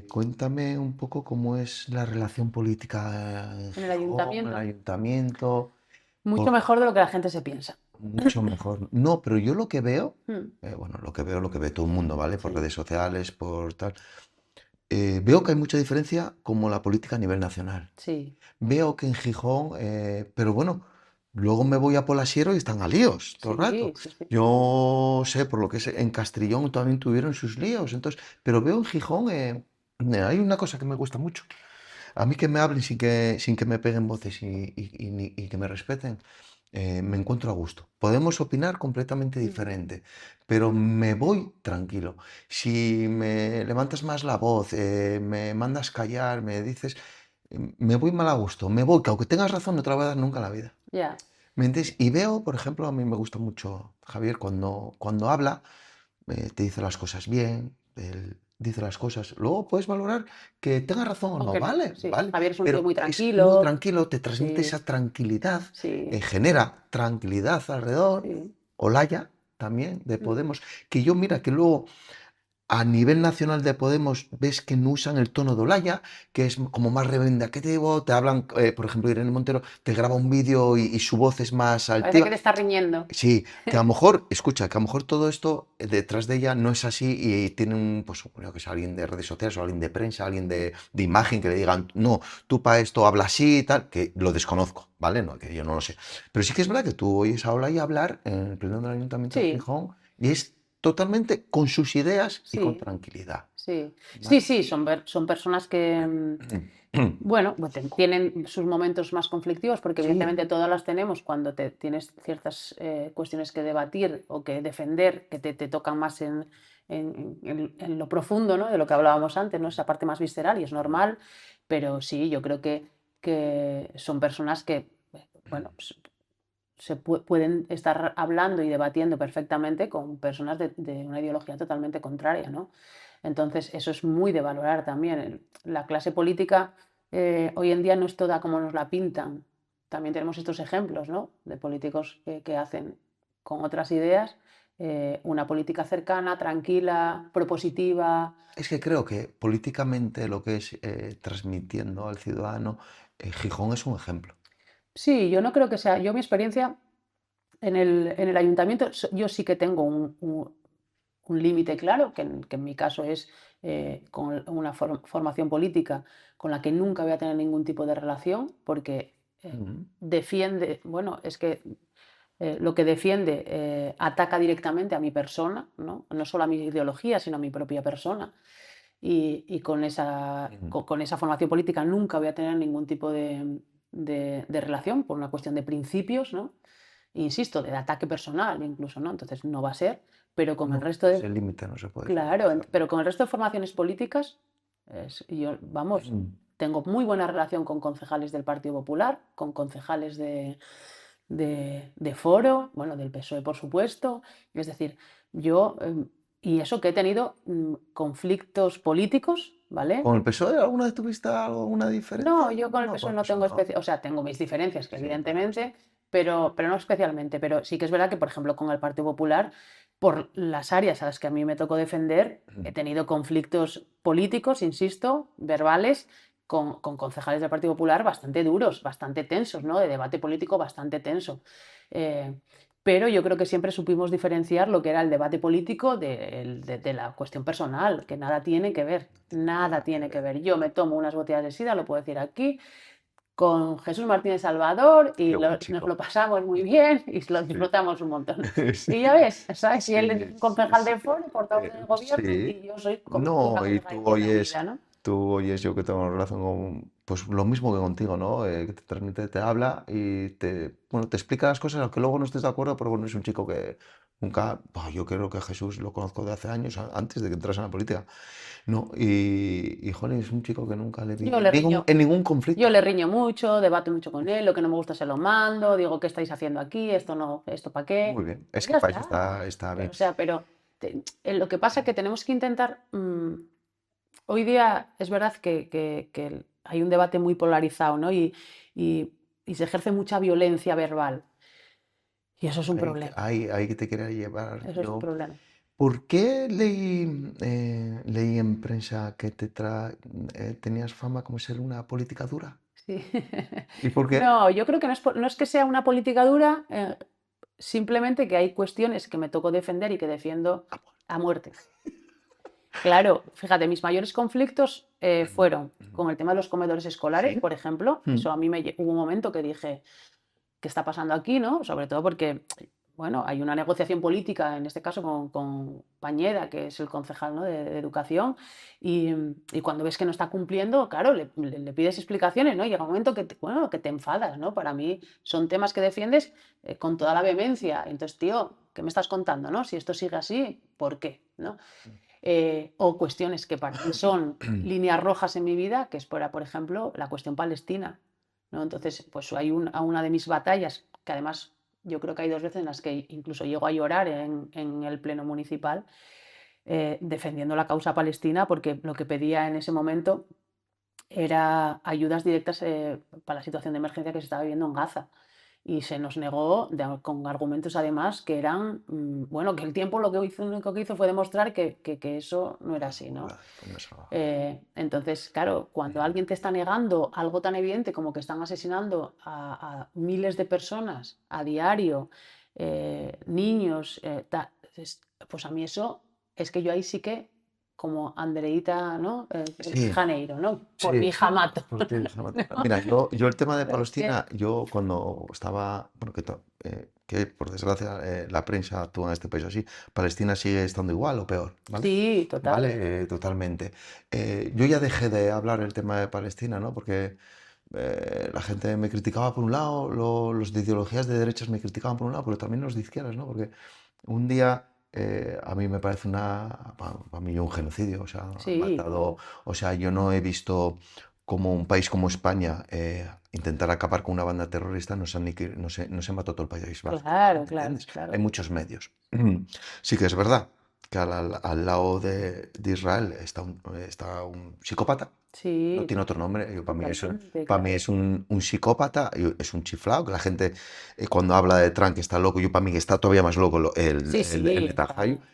Cuéntame un poco cómo es la relación política en En el Gijón, el ayuntamiento, ayuntamiento, mucho por- mejor de lo que la gente se piensa. mucho mejor. No, pero yo lo que veo, Mm, bueno, lo que ve todo el mundo, ¿vale? Por sí, redes sociales, por tal. Veo que hay mucha diferencia como la política a nivel nacional. sí, Veo que en Gijón, pero bueno, luego me voy a Polasiero y están a líos todo el rato. sí, sí, sí. Yo sé, por lo que sé, en Castrillón también tuvieron sus líos, entonces, pero veo en Gijón, hay una cosa que me gusta mucho. A mí que me hablen sin que me peguen voces y que me respeten, me encuentro a gusto. Podemos opinar completamente Ujú. diferente, pero me voy tranquilo. Si me levantas más la voz, me mandas callar, me dices, me voy mal a gusto, me voy, que aunque tengas razón, no te la voy a dar nunca en la vida. Ya, ¿Me entiendes? Y veo, por ejemplo, a mí me gusta mucho Javier cuando habla, te dice las cosas bien, él dice las cosas. Luego puedes valorar que tenga razón o no, aunque no, vale, sí. vale. Javier es un tío Pero muy es muy tranquilo, tranquilo, te transmite sí, esa tranquilidad, sí, genera tranquilidad alrededor. sí. Olaya también, de Mm. Podemos. Que yo, mira, que luego a nivel nacional de Podemos ves que no usan el tono de Olaya, que es como más reivindicativo, te hablan, por ejemplo, Irene Montero te graba un vídeo y su voz es más Parece que altiva. te está riñendo. Sí, que a lo mejor, escucha, que a lo mejor todo esto detrás de ella no es así y tiene un, pues, yo que sé, alguien de redes sociales o alguien de prensa, alguien de imagen que le digan, no, tú para esto habla así y tal, que lo desconozco, ¿vale? No, que yo no lo sé. Pero sí que es verdad que tú oyes a Olaya hablar en el pleno del Ayuntamiento de Sí, Gijón y es totalmente con sus ideas y con sí, tranquilidad, sí. Sí, ¿vale? sí, son personas que, bueno, pues tienen sus momentos más conflictivos, porque Sí, evidentemente todas las tenemos cuando tienes ciertas cuestiones que debatir o que defender, que te tocan más en lo profundo, ¿no? De lo que hablábamos antes, ¿no? Esa parte más visceral y es normal, pero sí, yo creo que son personas que, bueno, pueden estar hablando y debatiendo perfectamente con personas de una ideología totalmente contraria, ¿no? Entonces, eso es muy de valorar también. La clase política hoy en día no es toda como nos la pintan. También tenemos estos ejemplos, ¿no? De políticos que hacen con otras ideas una política cercana, tranquila, propositiva. es que creo que políticamente lo que es transmitiendo al ciudadano, Gijón es un ejemplo. Sí, yo no creo que sea, yo mi experiencia en el ayuntamiento, yo sí que tengo un límite claro, que en mi caso es con una formación política con la que nunca voy a tener ningún tipo de relación, porque Mm. defiende, bueno, es que lo que defiende ataca directamente a mi persona, ¿no? No solo a mi ideología, sino a mi propia persona. Y Mm. con esa formación política nunca voy a tener ningún tipo de relación por una cuestión de principios, ¿no? Insisto, de ataque personal incluso, ¿no? Entonces no va a ser, pero con el No, resto de, ese límite no se puede claro, sobrepasar. pero con el resto de formaciones políticas, yo, vamos, Mm. tengo muy buena relación con concejales del Partido Popular, con concejales de Foro, bueno, del PSOE, por supuesto. Es decir, yo, y eso que he tenido conflictos políticos, ¿vale? ¿Con el PSOE alguna vez tuviste alguna No, diferencia? yo con el No, con PSOE el no PSOE tengo no. o sea, tengo mis diferencias, que Sí, bueno, sí. evidentemente, pero no especialmente. Pero sí que es verdad que, por ejemplo, con el Partido Popular, por las áreas a las que a mí me tocó defender, he tenido conflictos políticos, insisto, verbales, con concejales del Partido Popular bastante duros, bastante tensos, ¿no? De debate político bastante tenso. Eh, pero yo creo que siempre supimos diferenciar lo que era el debate político de la cuestión personal, que nada tiene que ver, nada Nada que tiene que ver. ver. Yo me tomo unas botellas de sidra, lo puedo decir aquí, con Jesús Martínez Salvador y Qué buen nos chico. lo pasamos muy bien y lo Sí. disfrutamos un montón. Y ya Sí, ves, ¿sabes? Si él es sí, un sí, concejal sí. de Foro, portavoz del gobierno, Sí. y yo soy una No, y concejal de Izquierda Unida, ¿no? tú oyes yo que tengo relación con, pues lo mismo que contigo, ¿no? Que te transmite, te habla y te, bueno, te explica las cosas, aunque luego no estés de acuerdo, pero bueno, es un chico que nunca, yo creo que Jesús lo conozco de hace años, antes de que entrase en la política, ¿no? Y joder, es un chico que nunca le vi Yo le riño, en ningún yo conflicto. le riño mucho, debato mucho con él, lo que no me gusta se lo mando, digo, ¿qué estáis haciendo aquí? Esto no, ¿esto para qué? Muy bien, es Pues que ya para eso está. está bien. O sea, pero lo que pasa es que tenemos que intentar, hoy día es verdad que hay un debate muy polarizado, ¿no? Y- y se ejerce mucha violencia verbal. Y eso es un problema. Ahí que te quería llevar Eso es un yo. problema. ¿Por qué leí en prensa que tenías fama como ser una política dura? Sí. ¿Y por qué? No, yo creo que no es que sea una política dura. simplemente que hay cuestiones que me tocó defender y que defiendo a muerte. Claro, fíjate, mis mayores conflictos fueron con el tema de los comedores escolares, Sí. por ejemplo. Eso a mí hubo un momento que dije, ¿qué está pasando aquí, no? Sobre todo porque, bueno, hay una negociación política, en este caso con Pañeda, que es el concejal, ¿no?, de Educación, y cuando ves que no está cumpliendo, claro, le pides explicaciones, ¿no? Y llega un momento que bueno, que te enfadas, ¿no? Para mí son temas que defiendes con toda la vehemencia. Entonces, tío, ¿qué me estás contando, no? Si esto sigue así, ¿por qué? ¿No? O cuestiones que para mí son líneas rojas en mi vida, que es por ejemplo, la cuestión palestina, ¿no? Entonces, pues hay una de mis batallas, que además yo creo que hay 2 veces en las que incluso llego a llorar en el pleno municipal, defendiendo la causa palestina, porque lo que pedía en ese momento era ayudas directas para la situación de emergencia que se estaba viviendo en Gaza. Y se nos negó con argumentos además que eran, bueno, que el tiempo lo único que hizo fue demostrar que eso no era así, ¿no? Entonces, claro, cuando alguien te está negando algo tan evidente como que están asesinando a miles de personas a diario, niños, pues a mí eso es que yo ahí sí que, como Andreita, ¿no? Sí, Janeiro, ¿no? Por mi sí. hija mato. Por ti, mira, yo el tema de Pero es que, Palestina, yo cuando estaba, bueno, que por desgracia la prensa actúa en este país así, Palestina sigue estando igual o peor, ¿vale? sí, total. Vale, totalmente. Yo ya dejé de hablar el tema de Palestina, ¿no? Porque la gente me criticaba por un lado, los de ideologías de derechas me criticaban por un lado, pero también los de izquierdas, ¿no? Porque un día a mí me parece para mí un genocidio, o sea, han Sí, matado, o sea, yo no he visto como un país como España intentar acabar con una banda terrorista, no se mató todo el País Vasco, claro, ¿me claro, entiendes? Hay claro. muchos medios. Sí que es verdad que al lado de Israel está un psicópata, no Sí, tiene otro nombre, totalmente, para mí claro. es un psicópata, es un chiflado, que la gente cuando habla de Trump que está loco, yo para mí que está todavía más loco Sí, el sí, Netanyahu, está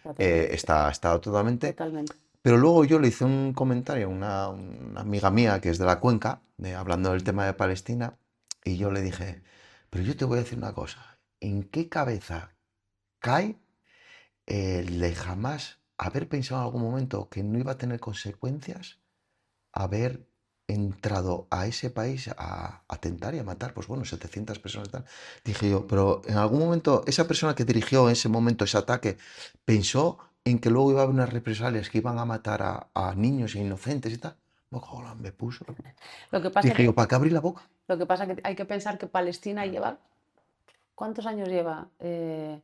totalmente, está totalmente. totalmente. Pero luego yo le hice un comentario a una amiga mía que es de la Cuenca, hablando del tema de Palestina, y yo le dije, pero yo te voy a decir una cosa, ¿en qué cabeza cae el de jamás haber pensado en algún momento que no iba a tener consecuencias haber entrado a ese país a atentar y a matar, pues bueno, 700 personas y tal? Dije yo, pero en algún momento esa persona que dirigió en ese momento ese ataque pensó en que luego iba a haber unas represalias que iban a matar a niños e inocentes y tal. Joder, me puso. Lo que pasa Dije que, yo, ¿para qué abrí la boca? lo que pasa que hay que pensar que Palestina lleva, ¿cuántos años lleva Ya.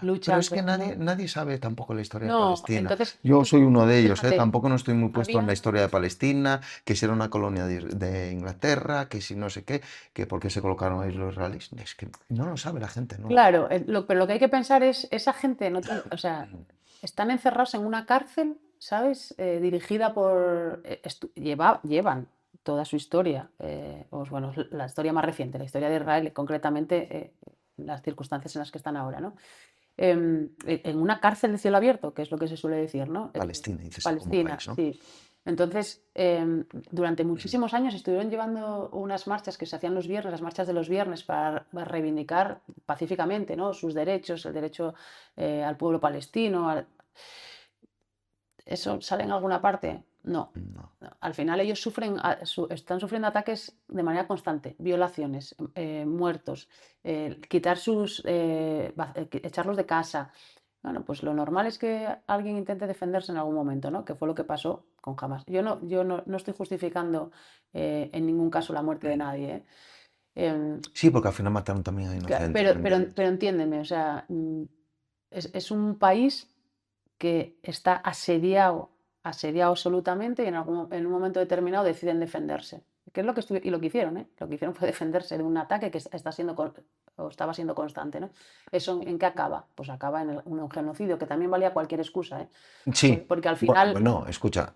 Pero es que luchando, ¿no? nadie sabe tampoco la historia de No, Palestina. entonces, Yo soy uno de ellos, ¿eh? fíjate, Tampoco no estoy muy puesto en la había, historia de Palestina, que si era una colonia de Inglaterra, que si no sé qué, que por qué se colocaron ahí los israelíes. Es que no lo sabe la gente, ¿no? claro, pero lo que hay que pensar es, esa gente, no o sea, están encerrados en una cárcel, ¿sabes? Dirigida por, llevan toda su historia, pues bueno, la historia más reciente, la historia de Israel, concretamente las circunstancias en las que están ahora, ¿no? En una cárcel de cielo abierto, que es lo que se suele decir, ¿no? Palestina, dices, como Palestina, país, ¿no? sí. Entonces, durante muchísimos años estuvieron llevando unas marchas que se hacían los viernes, las marchas de los viernes, para reivindicar pacíficamente, ¿no?, sus derechos, el derecho al pueblo palestino. ¿Eso sale en alguna parte? No. No. No. Al final ellos están sufriendo ataques de manera constante, violaciones, muertos, echarlos de casa. Bueno, pues lo normal es que alguien intente defenderse en algún momento, ¿no? Que fue lo que pasó con Hamas. Yo no estoy justificando en ningún caso la muerte de nadie, ¿eh? Em, Sí, porque al final mataron también a inocentes, pero, ¿me pero, entiendes? pero entiéndeme, o sea, es un país que está asediado absolutamente y en un momento determinado deciden defenderse. ¿Qué es lo que y lo que hicieron, ¿eh? Lo que hicieron fue defenderse de un ataque que o estaba siendo constante, ¿no? ¿Eso en qué acaba? Pues acaba en un genocidio, que también valía cualquier excusa, ¿eh? Sí, Porque al bueno, final, bueno, escucha,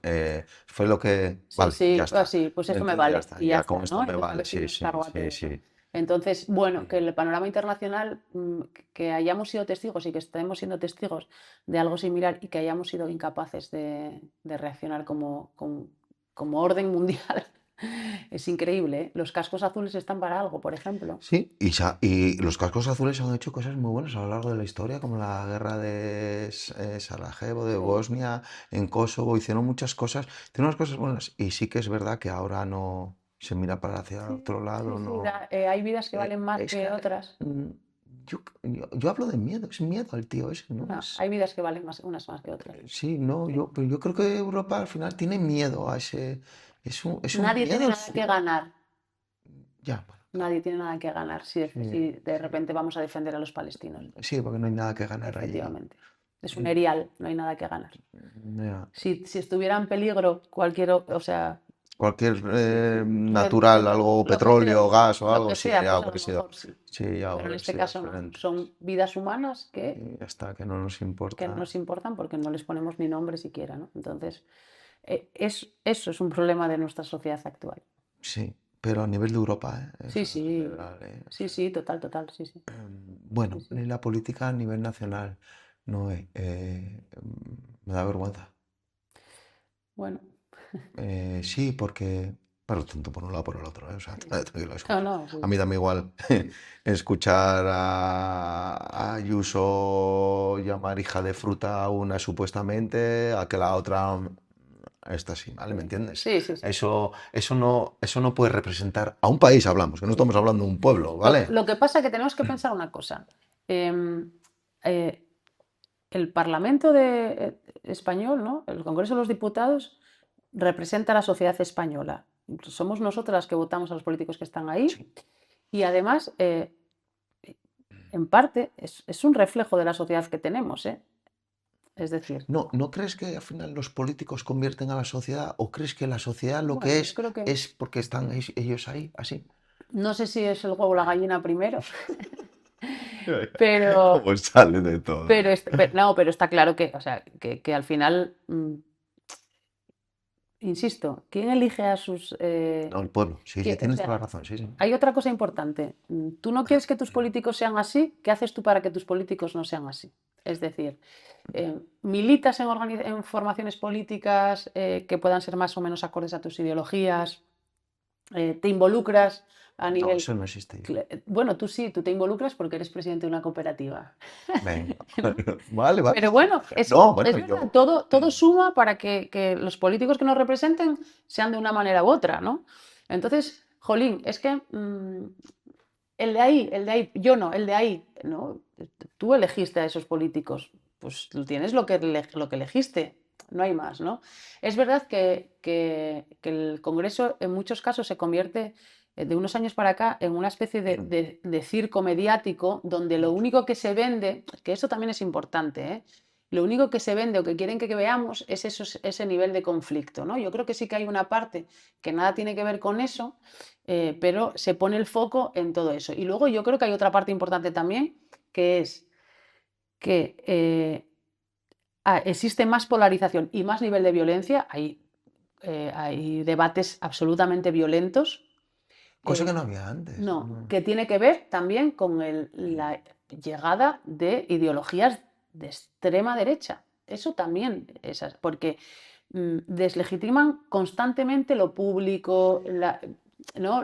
fue lo que... sí, Vale, ya sí, está. sí, pues ¿Me eso me entiendes? Ya vale está, y ya ya con está, esto ¿no? me Entonces a vale, ver si sí, nos sí, cargo a sí, todos, ¿no? sí. Entonces, bueno, que el panorama internacional, que hayamos sido testigos y que estemos siendo testigos de algo similar y que hayamos sido incapaces de reaccionar como orden mundial, Es increíble, ¿eh? Los cascos azules están para algo, por ejemplo. Sí, y los cascos azules han hecho cosas muy buenas a lo largo de la historia, como la guerra de Sarajevo, de Sí. Bosnia, en Kosovo, hicieron muchas cosas, tienen unas cosas buenas. Y sí que es verdad que ahora no se mira para hacia Sí, otro sí, lado, sí, no. hay vidas que valen más Es que que otras. mm, yo hablo de miedo, es miedo al tío ese, ¿no? No, hay vidas que valen más, unas más que otras. Sí, no, Sí. pero yo creo que Europa al final tiene miedo a ese, es un Nadie tiene miedo nada que ganar. ya, bueno, claro, Nadie tiene nada que ganar si sí, de repente vamos a defender a los palestinos. sí, porque no hay nada que ganar ahí. Efectivamente. Es un erial, no hay nada que ganar. Ya. Si estuviera en peligro cualquier, o sea, Cualquier natural, medio, algo, lo que sea, petróleo, gas o lo algo, que sí, sea, ya pues a hubiera lo sido, mejor sí. sí, ya Pero en hubiera este sido caso no. diferente. Son vidas humanas Y ya está, que no nos que no importa. nos importan porque no les ponemos ni nombre siquiera, ¿no? Entonces, eso es un problema de nuestra sociedad actual. Sí, pero a nivel de Europa, Sí, eso es sí, general, o sí, sea, sí, total, sí, sí, sí, bueno, sí. ni la política a nivel nacional, no, me da vergüenza. Bueno, Sí, porque, pero tanto por un lado por el otro, o sea, sí, sí. tranquilo, No, escucha. no, A sí. mí da igual escuchar a Ayuso llamar hija de fruta a una supuestamente, a que la otra esta sí, ¿vale? ¿Me Sí, entiendes? sí, sí, sí. Eso no puede representar a un país, hablamos, que no estamos hablando de un pueblo, ¿vale? Lo que pasa es que tenemos que pensar una cosa. Em, eh, el Parlamento español, ¿no? El Congreso de los Diputados, representa a la sociedad española. Somos nosotras las que votamos a los políticos que están ahí Sí. y además, en parte, es un reflejo de la sociedad que tenemos, ¿eh? Es decir, No, ¿no crees que al final los políticos convierten a la sociedad o crees que la sociedad lo que bueno, yo creo que es porque están ellos ahí, así? no sé si es el huevo o la gallina primero, pero, Como sale de todo. no, pero está claro que, o sea, que al final, insisto, ¿quién elige a sus... No, el pueblo, sí, sí, o tienes toda sea, la razón, sí, sí. hay otra cosa importante. Tú no quieres que tus políticos sean así, ¿qué haces tú para que tus políticos no sean así? Es decir, militas en formaciones políticas que puedan ser más o menos acordes a tus ideologías, te involucras a No, nivel... eso no existe ya. Bueno, tú sí, tú te involucras porque eres presidente de una cooperativa. Venga, ¿No? vale, vale. Pero bueno, No, es bueno, verdad, yo. todo suma para que los políticos que nos representen sean de una manera u otra, ¿no? Entonces, jolín, es que el de ahí, yo no, el de ahí, ¿no? Tú elegiste a esos políticos, pues tienes lo que elegiste, no hay más, ¿no? Es verdad que el Congreso en muchos casos se convierte de unos años para acá en una especie de circo mediático donde lo único que se vende, que eso también es importante, ¿eh? Lo único que se vende o que quieren que veamos es ese nivel de conflicto, ¿no? Yo creo que sí que hay una parte que nada tiene que ver con eso, pero se pone el foco en todo eso. Y luego yo creo que hay otra parte importante también, que es que existe más polarización y más nivel de violencia. Hay debates absolutamente violentos. Cosa que eh, no había antes. no, No. que tiene que ver también con la llegada de ideologías de extrema derecha. Eso también es porque deslegitiman constantemente lo público, ¿no?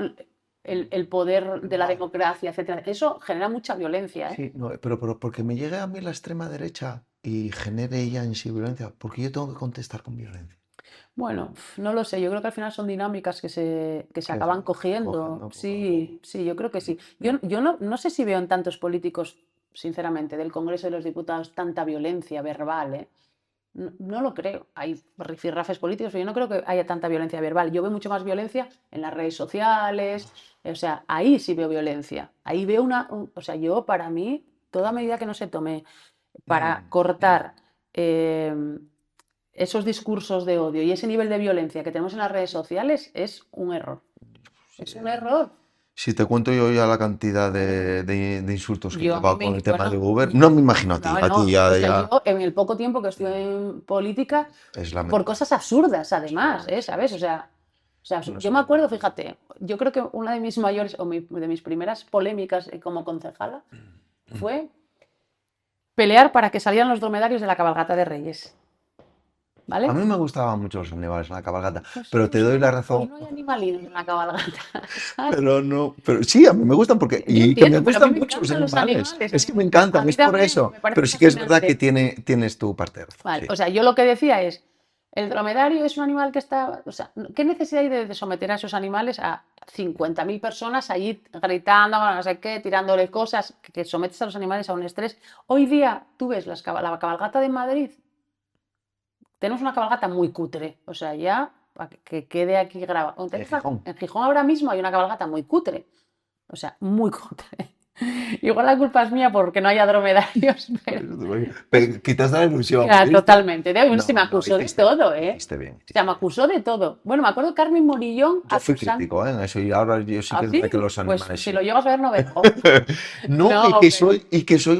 El poder de la Vale. democracia, etcétera. Eso genera mucha violencia, ¿eh? Sí, no, pero porque me llegue a mí la extrema derecha y genere ella en sí violencia, porque yo tengo que contestar con violencia. Bueno, no lo sé, yo creo que al final son dinámicas que se Que se acaban cogen, cogiendo. ¿no? Poco a poco. Sí, sí, yo creo que sí. Yo no sé si veo en tantos políticos, sinceramente, del Congreso de los Diputados tanta violencia verbal, ¿eh? No lo creo. Hay rifirrafes políticos, pero yo no creo que haya tanta violencia verbal. Yo veo mucho más violencia en las redes sociales, o sea, ahí sí veo violencia. Ahí veo o sea, yo para mí, toda medida que no se tome para cortar esos discursos de odio y ese nivel de violencia que tenemos en las redes sociales es un error. Es un error. Si te cuento yo ya la cantidad de insultos que Yo a mí lleva con el tema de bueno, Uber, no me imagino no, a ti no, ya, o sea, yo ya en el poco tiempo que estuve en política, es por lamentable. cosas absurdas Es además, lamentable. ¿sabes? O sea, No yo sé. me acuerdo, fíjate, yo creo que una de mis mayores, de mis primeras polémicas como concejala fue pelear para que salieran los dromedarios de la cabalgata de Reyes. ¿vale? A mí me gustaban mucho los animales en la cabalgata, pero te Pues doy la no, razón. no hay animalinos en la cabalgata, ¿sabes? Pero no, pero sí, a mí me gustan porque, Yo y que me entiendo, pero a mí gustan me mucho los encantan los animales. animales, Es que me a encantan, mí es por también, eso. me parece Pero sí que es verdad que fascinante. tienes tu parte de razón. Vale, Sí. o sea, yo lo que decía es, el dromedario es un animal que está, o sea, ¿qué necesidad hay de someter a esos animales a 50.000 personas allí gritando, no sé qué, tirándole cosas, que sometes a los animales a un estrés? Hoy día, tú ves la cabalgata de Madrid, tenemos una cabalgata muy cutre, o sea, ya, para que quede aquí grabado. En Gijón. En Gijón ahora mismo hay una cabalgata muy cutre, o sea, muy cutre. Igual la culpa es mía porque no haya dromedarios, pero Pero quitas la ilusión, ya, ¿viste? totalmente. De hoy se me No, no, acusó de todo, ¿eh? hiciste bien, O sea, me hiciste bien. acusó de todo. Bueno, me acuerdo Carmen Morillón Yo fui acusando. crítico, en eso y ahora yo sí que es ¿Así? verdad que los Pues animales si sí. lo llegas a ver, no verlo. No, No, pero.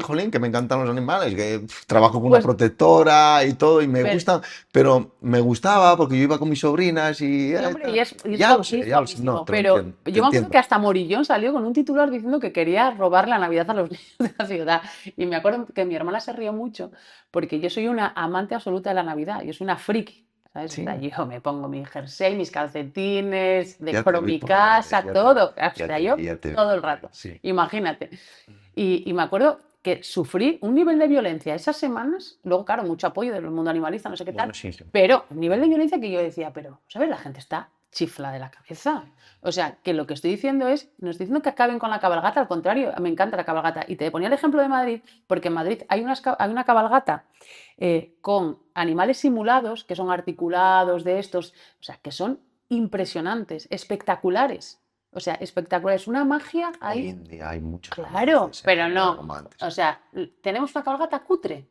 jolín, que me encantan los animales, que trabajo con una Pues, protectora y todo, y me pero, gustan, pero me gustaba porque yo iba con mis sobrinas y sí, hombre, y tal. es, Ya lo sé, no, guapísimo. te lo Pero entiendo, te yo me acuerdo entiendo. que hasta Morillón salió con un titular diciendo que quería robar la Navidad a los niños de la ciudad. Y me acuerdo que mi hermana se rió mucho porque yo soy una amante absoluta de la Navidad. Yo soy una friki. ¿Sabes? O Sí, sea, yo me pongo mi jersey, mis calcetines, ya te decoro vi mi por redes, casa, todo. O sea, yo ya te vi todo el por rato. redes, sí. Imagínate. Y me acuerdo que sufrí un nivel de violencia esas semanas, luego, claro, mucho apoyo del mundo animalista, no sé qué tal, Bueno, sí, sí. pero un nivel de violencia que yo decía, pero, ¿sabes? La gente está chifla de la cabeza. O sea, que lo que estoy diciendo es, no estoy diciendo que acaben con la cabalgata, al contrario, me encanta la cabalgata. Y te ponía el ejemplo de Madrid, porque en Madrid hay una cabalgata con animales simulados, que son articulados de estos, o sea, que son impresionantes, espectaculares. O sea, espectaculares. Una magia Hoy ahí. en día hay muchos Claro, avances, pero ya no. como antes. O sea, tenemos una cabalgata cutre.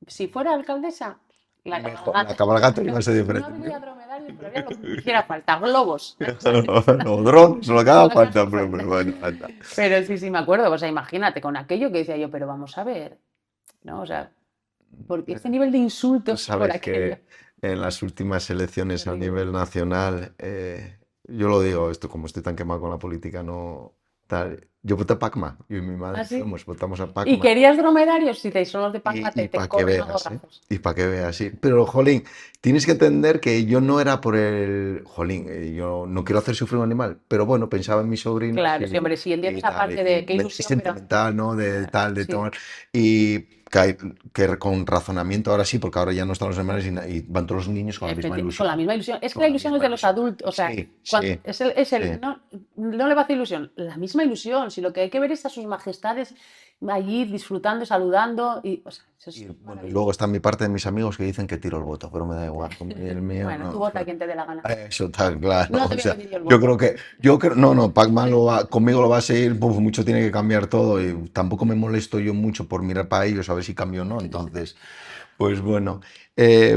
Si fuera alcaldesa, la Mejor, la cabalgata. cabalgata iba a ser No diferente. habría dromedarios, pero habría lo que hiciera falta, globos. O drones, lo que haga Lo que falta, haga falta. pero bueno, anda. Pero sí, sí, me acuerdo. O sea, imagínate con aquello que decía yo, pero vamos a ver, ¿no? O sea, porque este nivel de Tú insultos por sabes aquello. que en las últimas elecciones a Terrible. nivel nacional, yo lo digo, esto como estoy tan quemado con la política, no tal. Yo voté a Pacma, yo y mi madre ¿Así? fuimos, votamos a ¿Y Pacma. querías dromedarios? Si te son los de Pacmate, Y te para que corren a veas, ¿eh? gorrazos. Y para que veas, sí. Pero, jolín, tienes que entender que yo no era por el... Jolín, yo no quiero hacer sufrir a un animal, pero bueno, pensaba en mis sobrinos Claro, sí, hombre, sí, entiendo y esa tal, parte y de qué ilusión, pero. sentimental, ¿no? De tal, de Sí. tomar. Y que con razonamiento ahora sí, porque ahora ya no están los animales y van todos los niños con la misma Con la ilusión. misma ilusión. Es que Con la la ilusión es misma de los ilusión. adultos. O sea, Sí, sí, sí. no, no le va a hacer ilusión. La misma ilusión. Si lo que hay que ver es a sus majestades allí disfrutando, saludando. Y, o sea, eso Y es bueno, y luego maravilloso. está mi parte de mis amigos que dicen que tiro el voto, pero me da igual. El mío Bueno, tú no. vota a quien te dé la gana. Eso está claro. No te O voy a sea, pedir yo el yo voto. creo que, no, no, Pac-Man conmigo lo va a seguir, mucho tiene que cambiar todo y tampoco me molesto yo mucho por mirar para ellos a ver si cambio o no. Entonces, pues bueno,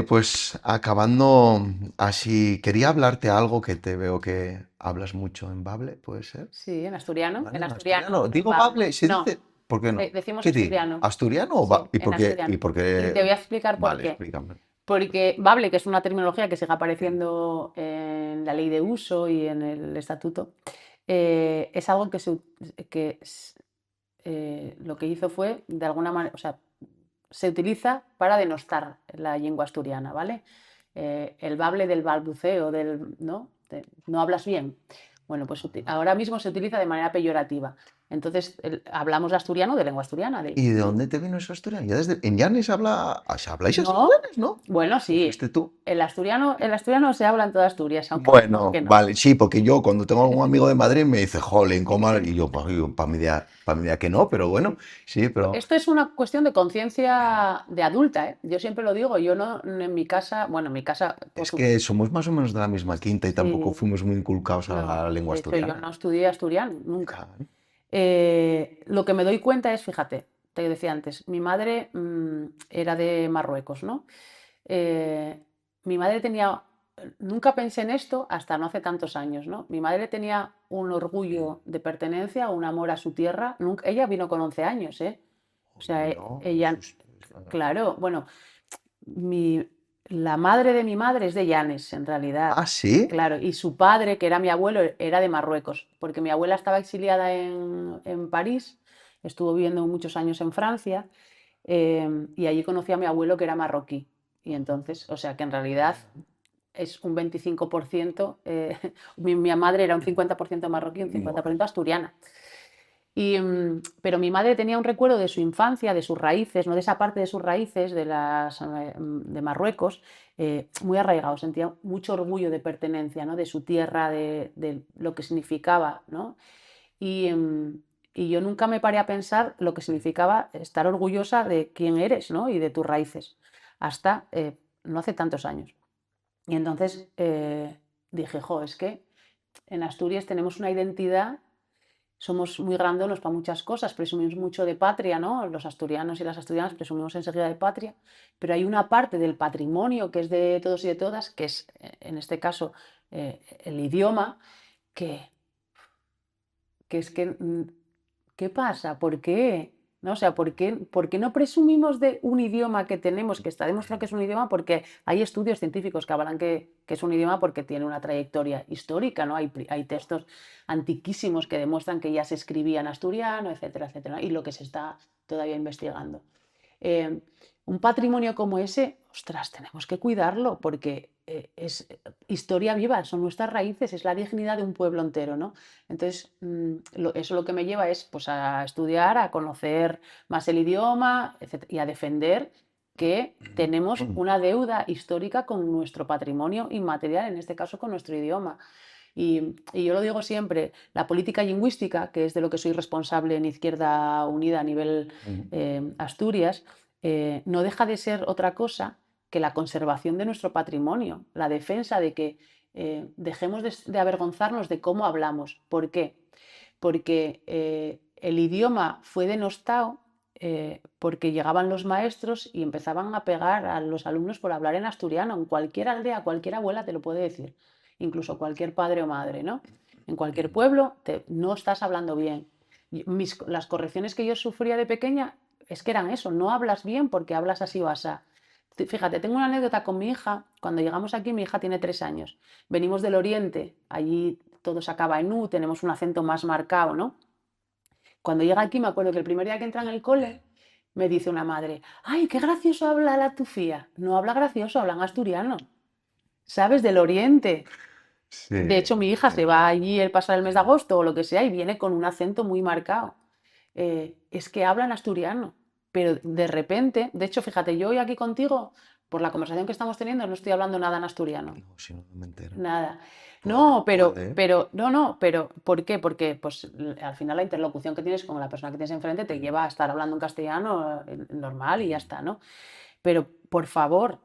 pues acabando así, quería hablarte algo que te veo que hablas mucho en Bable, ¿puede ser? Sí, en asturiano. ¿Vale? En En asturiano, asturiano. no en Digo bable. Bable, se No, dice, ¿por qué no? decimos ¿Qué di? asturiano. ¿Asturiano o Sí, ¿Y por en qué? ¿Y asturiano. por Y qué? te voy a explicar por Vale, qué. explícame. Porque bable, que es una terminología que sigue apareciendo en la ley de uso y en el estatuto, es algo que lo que hizo fue, de alguna manera, o sea, se utiliza para denostar la lengua asturiana, ¿vale? El bable del balbuceo, ¿no? No hablas bien. Bueno, pues ahora mismo se utiliza de manera peyorativa. Entonces, hablamos asturiano de lengua asturiana. ¿Y de dónde te vino eso asturiano? En Llanes habláis así en No, Llanes, ¿no? bueno, ¿O sí, fuiste tú? el asturiano se habla en toda Asturias, aunque digamos Bueno, que no. vale, sí, porque yo cuando tengo algún amigo de Madrid me dice, jolín, ¿cómo? Y yo, pues, para mi idea que no, pero bueno, sí, pero Esto es una cuestión de conciencia de adulta, ¿eh? Yo siempre lo digo, yo no en mi casa, bueno, en mi casa, por es su, que somos más o menos de la misma quinta y tampoco sí, fuimos muy inculcados a no, la lengua de hecho yo asturiana. no estudié asturiano, nunca. Claro. Lo que me doy cuenta es, fíjate, te decía antes, mi madre era de Marruecos, ¿no? Eh, mi madre tenía, nunca pensé en esto hasta no hace tantos años, ¿no? Mi madre tenía un orgullo de pertenencia, un amor a su tierra. Ella vino con 11 años, ¿eh? O sea, No, ella, claro, bueno, mi, la madre de mi madre es de Llanes, en realidad. Ah, sí. Claro, y su padre, que era mi abuelo, era de Marruecos, porque mi abuela estaba exiliada en París, estuvo viviendo muchos años en Francia, y allí conocí a mi abuelo, que era marroquí. Y entonces, o sea que en realidad es un 25%, mi madre era un 50% marroquí, un 50% asturiana. Pero mi madre tenía un recuerdo de su infancia, de sus raíces, no de esa parte de sus raíces, de Marruecos, muy arraigado. Sentía mucho orgullo de pertenencia, ¿no? De su tierra, de lo que significaba, ¿no? Y, y yo nunca me paré a pensar lo que significaba estar orgullosa de quién eres, ¿no? Y de tus raíces, hasta no hace tantos años. Y entonces dije, jo, es que en Asturias tenemos una identidad, somos muy grandolos para muchas cosas, presumimos mucho de patria, ¿no? Los asturianos y las asturianas presumimos enseguida de patria, pero hay una parte del patrimonio que es de todos y de todas, que es, en este caso, el idioma, que, que es que, ¿qué pasa? ¿Por qué? ¿No? O sea, por qué no presumimos de un idioma que tenemos, que está demostrado que es un idioma? Porque hay estudios científicos que avalan que es un idioma porque tiene una trayectoria histórica, ¿no? Hay textos antiquísimos que demuestran que ya se escribía en asturiano, etcétera, etcétera, ¿no? Y lo que se está todavía investigando. Eh, un patrimonio como ese, ostras, tenemos que cuidarlo porque es historia viva, son nuestras raíces, es la dignidad de un pueblo entero, ¿no? Entonces, eso lo que me lleva es pues, a estudiar, a conocer más el idioma, y a defender que tenemos una deuda histórica con nuestro patrimonio inmaterial, en este caso con nuestro idioma. Y yo lo digo siempre, la política lingüística, que es de lo que soy responsable en Izquierda Unida a nivel Asturias, no deja de ser otra cosa que la conservación de nuestro patrimonio, la defensa de que dejemos de avergonzarnos de cómo hablamos. ¿Por qué? Porque el idioma fue denostado porque llegaban los maestros y empezaban a pegar a los alumnos por hablar en asturiano. En cualquier aldea, cualquier abuela te lo puede decir, incluso cualquier padre o madre, ¿no? En cualquier pueblo no estás hablando bien. Las correcciones que yo sufría de pequeña es que eran eso, no hablas bien porque hablas así o asá. Fíjate, tengo una anécdota con mi hija. Cuando llegamos aquí, mi hija tiene 3 años. Venimos del Oriente, allí todo se acaba en U, tenemos un acento más marcado, ¿no? Cuando llega aquí, me acuerdo que el primer día que entra en el cole, me dice una madre, ¡ay, qué gracioso habla la tufía! No habla gracioso, hablan asturiano. ¿Sabes? Del Oriente. Sí, De hecho, mi hija se va allí el pasar el mes de agosto o lo que sea y viene con un acento muy marcado. Es que hablan asturiano, pero de repente, de hecho, fíjate, yo hoy aquí contigo, por la conversación que estamos teniendo, no estoy hablando nada en asturiano. no, si no, no me entero. Nada. Puede, No, puede. pero, ¿por qué? Porque pues al final la interlocución que tienes con la persona que tienes enfrente te lleva a estar hablando en castellano normal y ya está, ¿no? Pero, por favor,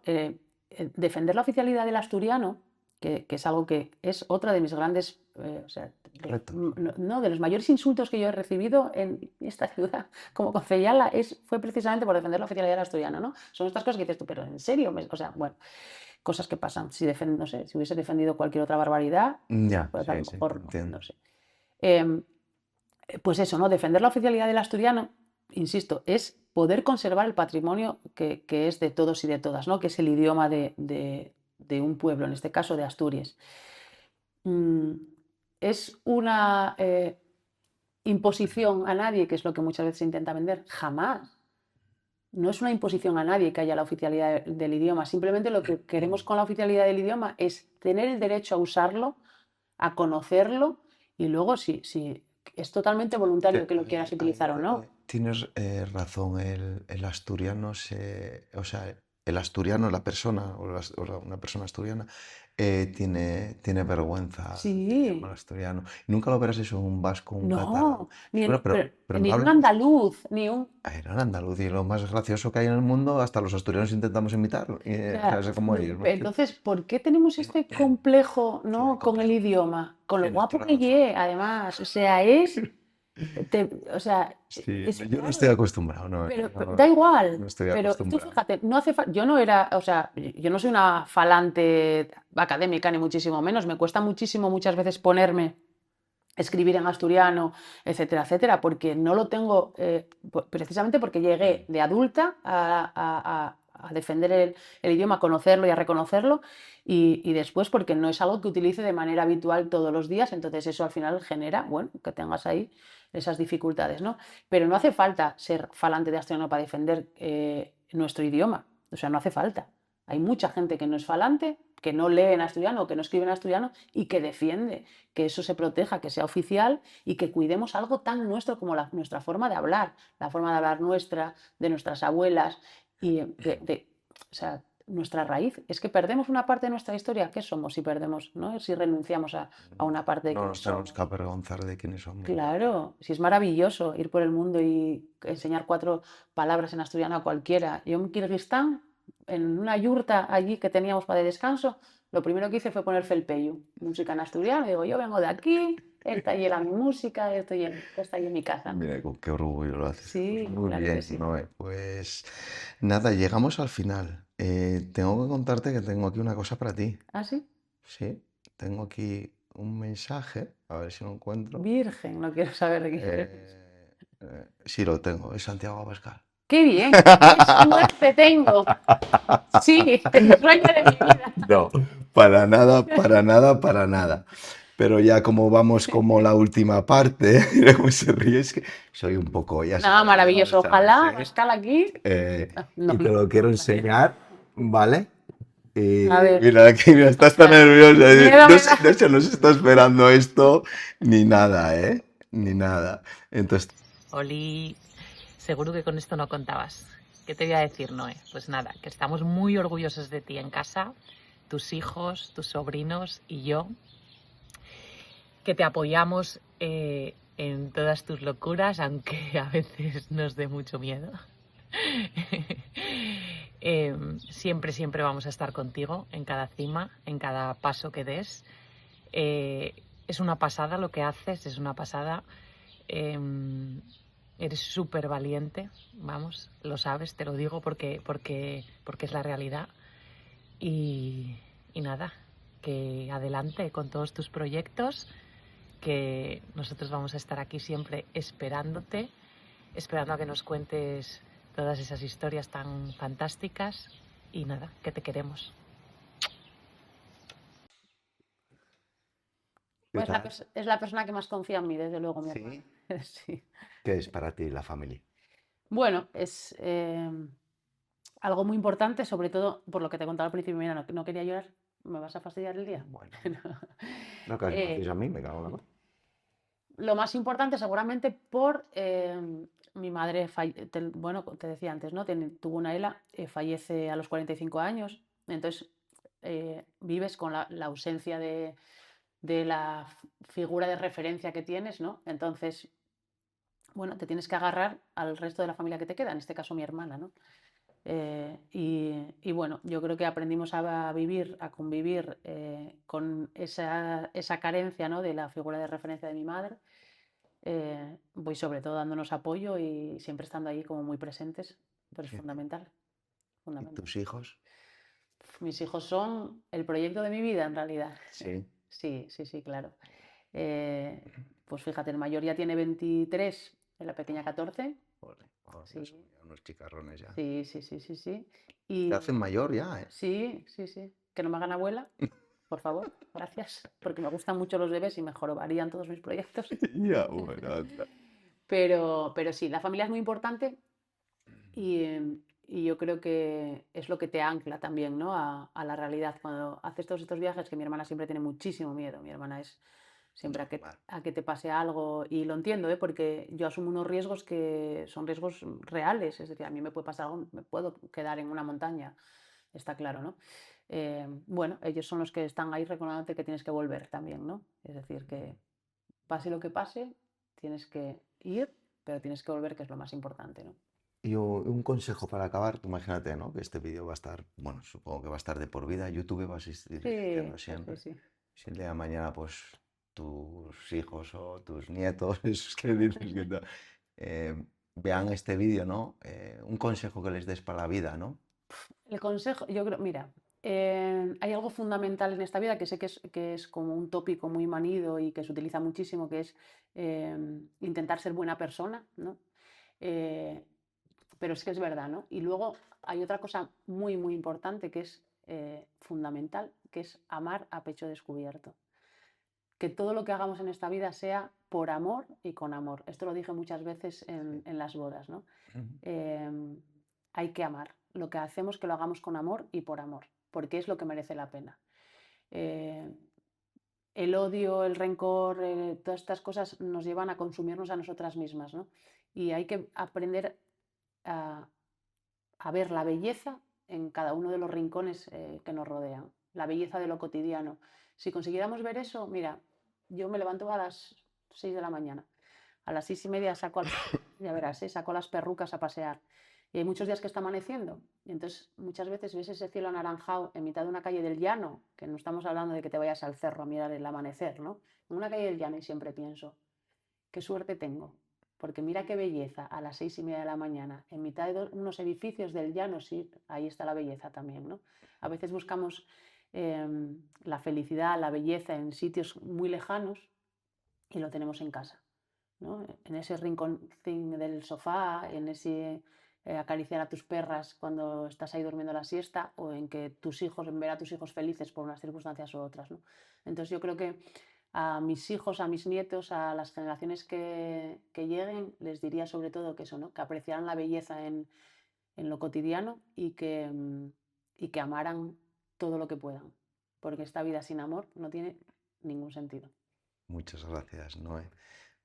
defender la oficialidad del asturiano, que es algo que es otra de mis grandes, o sea, Retos. no, de los mayores insultos que yo he recibido en esta ciudad como concejala fue precisamente por defender la oficialidad del asturiano, ¿no? Son estas cosas que dices tú, pero ¿en serio? O sea, bueno, cosas que pasan. No sé, si hubiese defendido cualquier otra barbaridad, Ya, pues a lo sí, te mejor entiendo. no sé. Em, pues eso, ¿no? Defender la oficialidad del asturiano, insisto, es poder conservar el patrimonio que es de todos y de todas, ¿no? Que es el idioma de un pueblo, en este caso de Asturias. Es una imposición a nadie, que es lo que muchas veces se intenta vender, jamás. No es una imposición a nadie que haya la oficialidad del idioma, simplemente lo que queremos con la oficialidad del idioma es tener el derecho a usarlo, a conocerlo y luego si es totalmente voluntario que lo quieras utilizar o no. Tienes razón, el asturiano o sea, el asturiano, la persona, una persona asturiana, tiene vergüenza del Sí, idioma asturiano. Nunca lo verás eso en un vasco, un catalán. no, Bueno, pero ni no en un hables. andaluz, ni un... Era en andaluz y lo más gracioso que hay en el mundo, hasta los asturianos intentamos imitarlo. O O sea, sea, es como ellos. ¿Me explico? entonces, ¿por qué tenemos este complejo, Tiene ¿no? Con el complejo. idioma? Con lo Tienes guapo toda la que razón. llegue, además. O sea, es... o sea, Sí, yo no estoy claro, acostumbrado, no, pero no, da igual. no estoy Pero tú acostumbrado. fíjate, no hace yo no era, o sea, yo no soy una falante académica, ni muchísimo menos. Me cuesta muchísimo muchas veces ponerme, escribir en asturiano, etcétera, etcétera, porque no lo tengo, precisamente porque llegué de adulta a defender el idioma, a conocerlo y a reconocerlo, y después porque no es algo que utilice de manera habitual todos los días, entonces eso al final genera, bueno, que tengas ahí esas dificultades, ¿no? Pero no hace falta ser falante de asturiano para defender nuestro idioma, o sea, no hace falta. Hay mucha gente que no es falante, que no lee en asturiano, que no escribe en asturiano y que defiende que eso se proteja, que sea oficial y que cuidemos algo tan nuestro como nuestra forma de hablar, la forma de hablar nuestra, de nuestras abuelas y o sea, nuestra raíz. Es que perdemos una parte de nuestra historia. ¿Qué somos si perdemos, ¿no? Si renunciamos a una parte de No quiénes nos tenemos somos? que avergonzar de quiénes somos. Claro, si es maravilloso ir por el mundo y enseñar 4 palabras en asturiano a cualquiera. Yo en Kirguistán, en una yurta allí que teníamos para de descanso, lo primero que hice fue poner felpeyu, música en asturiano. Digo, yo vengo de aquí, esta y era mi música, esta y en mi casa, ¿no? Mira, con qué orgullo lo haces. Pues Sí, muy claro que bien, sí. Noé. Pues nada, llegamos al final. Tengo que contarte que tengo aquí una cosa para ti. ¿Ah, sí? Sí, tengo aquí un mensaje, a ver si lo encuentro. Virgen, no quiero saber de quién eres. Sí, lo tengo, es Santiago Abascal. ¡Qué bien! ¡Qué suerte tengo! Sí, el sueño de mi vida. No, para nada, para nada, para nada. Pero ya como vamos como la última parte, mira cómo se ríe, es que soy un poco, ya Nada, sabes, ¿no? maravilloso. ¿Sabes, Ojalá, eh? escala aquí. No, Y te no. lo quiero enseñar, ¿vale? Y A ver. mira, aquí mira, estás tan Ostras, nerviosa. miedo No, me da. no se nos está esperando esto, ni nada, ¿eh? Ni nada. Entonces, Oli, seguro que con esto no contabas. ¿Qué te voy a decir, Noé? Pues nada, que estamos muy orgullosos de ti en casa, tus hijos, tus sobrinos y yo, que te apoyamos en todas tus locuras, aunque a veces nos dé mucho miedo. Siempre, siempre vamos a estar contigo en cada cima, en cada paso que des. Es una pasada lo que haces, es una pasada. Eres súper valiente, vamos, lo sabes, te lo digo porque es la realidad. Y nada, que adelante con todos tus proyectos, que nosotros vamos a estar aquí siempre esperándote, esperando a que nos cuentes todas esas historias tan fantásticas. Y nada, que te queremos. ¿qué Pues tal? es la persona que más confía en mí, desde luego, mi hermana. ¿Sí? Sí. ¿Qué es para ti la familia? Bueno, es algo muy importante, sobre todo por lo que te contaba al principio. Mira, no quería llorar. ¿Me vas a fastidiar el día? Bueno, No. no, casi me hacéis Eh, a mí, me cago en la mar. lo más importante, seguramente, por mi madre, bueno, te decía antes, ¿no? Tuvo una ELA, fallece a los 45 años. Entonces, vives con la ausencia de la figura de referencia que tienes, ¿no? Entonces, bueno, te tienes que agarrar al resto de la familia que te queda, en este caso mi hermana, ¿no? Y bueno, yo creo que aprendimos a vivir, a convivir con esa carencia, ¿no? De la figura de referencia de mi madre. Voy sobre todo dándonos apoyo y siempre estando ahí como muy presentes, pero es Sí. fundamental, ¿Y fundamental. tus hijos? Mis hijos son el proyecto de mi vida en realidad. Sí. Sí, sí, sí, claro. Pues fíjate, el mayor ya tiene 23, la pequeña 14. Joder, joder, Sí, son ya unos chicarrones ya. sí, sí, sí, sí, sí. Te Y hacen mayor ya, ¿eh? sí, sí, sí. Que no me hagan abuela, por favor, gracias. Porque me gustan mucho los bebés y me jorobarían todos mis proyectos. Ya, bueno, anda. Pero sí, la familia es muy importante y yo creo que es lo que te ancla también, ¿no? A la realidad. Cuando haces todos estos viajes, que mi hermana siempre tiene muchísimo miedo. Mi hermana es siempre Normal. a que te pase algo. Y lo entiendo, ¿eh? Porque yo asumo unos riesgos que son riesgos reales. Es decir, a mí me puede pasar algo, me puedo quedar en una montaña. Está claro, ¿no? Bueno, ellos son los que están ahí recordándote que tienes que volver también, ¿no? Es decir, que pase lo que pase, tienes que ir, pero tienes que volver, que es lo más importante, ¿no? Y un consejo para acabar, tú imagínate, ¿no? Que este vídeo va a estar, bueno, supongo que va a estar de por vida, YouTube va a seguir Sí, existiendo sí, sí, siempre. sí. Si el día de mañana, pues, tus hijos o tus nietos, esos que dices que tal, vean este vídeo, ¿no? Un consejo que les des para la vida, ¿no? El consejo, yo creo, mira, hay algo fundamental en esta vida que sé que es como un tópico muy manido y que se utiliza muchísimo, que es intentar ser buena persona, ¿no? Eh, pero es que es verdad, ¿no? Y luego hay otra cosa muy, muy importante que es fundamental, que es amar a pecho descubierto. Que todo lo que hagamos en esta vida sea por amor y con amor. Esto lo dije muchas veces en las bodas, ¿no? Ujú. Hay que amar. lo que hacemos que lo hagamos con amor y por amor, porque es lo que merece la pena. El odio, el rencor, todas estas cosas nos llevan a consumirnos a nosotras mismas, ¿no? Y hay que aprender a ver la belleza en cada uno de los rincones que nos rodean, la belleza de lo cotidiano. Si consiguiéramos ver eso, mira, yo me levanto a las 6 de la mañana, a las 6:30 ya verás, saco a las perrucas a pasear. Y hay muchos días que está amaneciendo, y entonces muchas veces ves ese cielo anaranjado en mitad de una calle del llano, que no estamos hablando de que te vayas al cerro a mirar el amanecer, ¿no? En una calle del llano, y siempre pienso, qué suerte tengo, porque mira qué belleza a las 6:30 de la mañana, en mitad de unos edificios del llano, sí, ahí está la belleza también, ¿no? A veces buscamos la felicidad, la belleza en sitios muy lejanos y lo tenemos en casa, ¿no? En ese rinconcín del sofá, en ese acariciar a tus perras cuando estás ahí durmiendo la siesta, o en ver a tus hijos felices por unas circunstancias u otras, ¿no? Entonces yo creo que a mis hijos, a mis nietos, a las generaciones que lleguen, les diría sobre todo que eso, ¿no? Que apreciaran la belleza en lo cotidiano y que amaran todo lo que puedan, porque esta vida sin amor no tiene ningún sentido. Muchas gracias, Noé.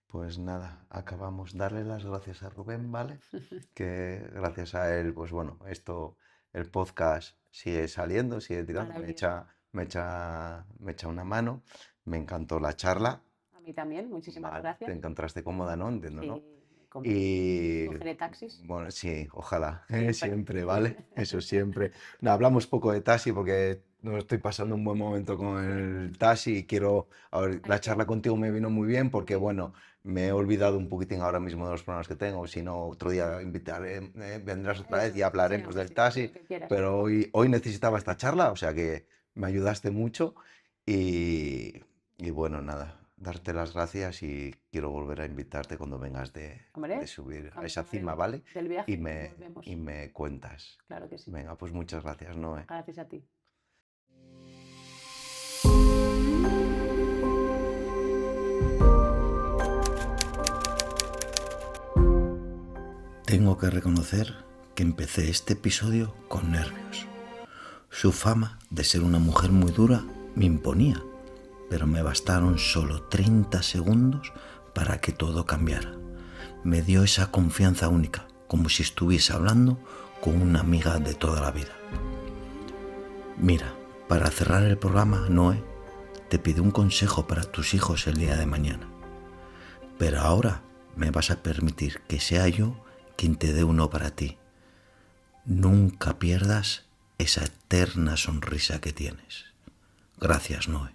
Pues nada, acabamos. Darle las gracias a Rubén, ¿vale? Que gracias a él, pues bueno, el podcast sigue saliendo, sigue tirando, me echa una mano. Me encantó la charla. A mí también, muchísimas Vale, gracias. te encontraste cómoda, ¿no? Entiendo, ¿no? Y cogeré taxis. Bueno, sí, ojalá, siempre, ¿vale? Eso siempre. No, hablamos poco de taxi porque no estoy pasando un buen momento con el taxi y quiero... la charla contigo me vino muy bien porque, bueno, me he olvidado un poquitín ahora mismo de los problemas que tengo. Si no, otro día vendrás otra vez y hablaremos del taxi. Pero hoy necesitaba esta charla, o sea que me ayudaste mucho y bueno, nada. Darte las gracias y quiero volver a invitarte cuando vengas de subir a esa cima, ¿vale? Del viaje y me cuentas. Claro que sí. Venga, pues muchas gracias, Noé. Gracias a ti. Tengo que reconocer que empecé este episodio con nervios. Su fama de ser una mujer muy dura me imponía, pero me bastaron solo 30 segundos para que todo cambiara. Me dio esa confianza única, como si estuviese hablando con una amiga de toda la vida. Mira, para cerrar el programa, Noé, te pido un consejo para tus hijos el día de mañana. Pero ahora me vas a permitir que sea yo quien te dé uno para ti. Nunca pierdas esa eterna sonrisa que tienes. Gracias, Noé.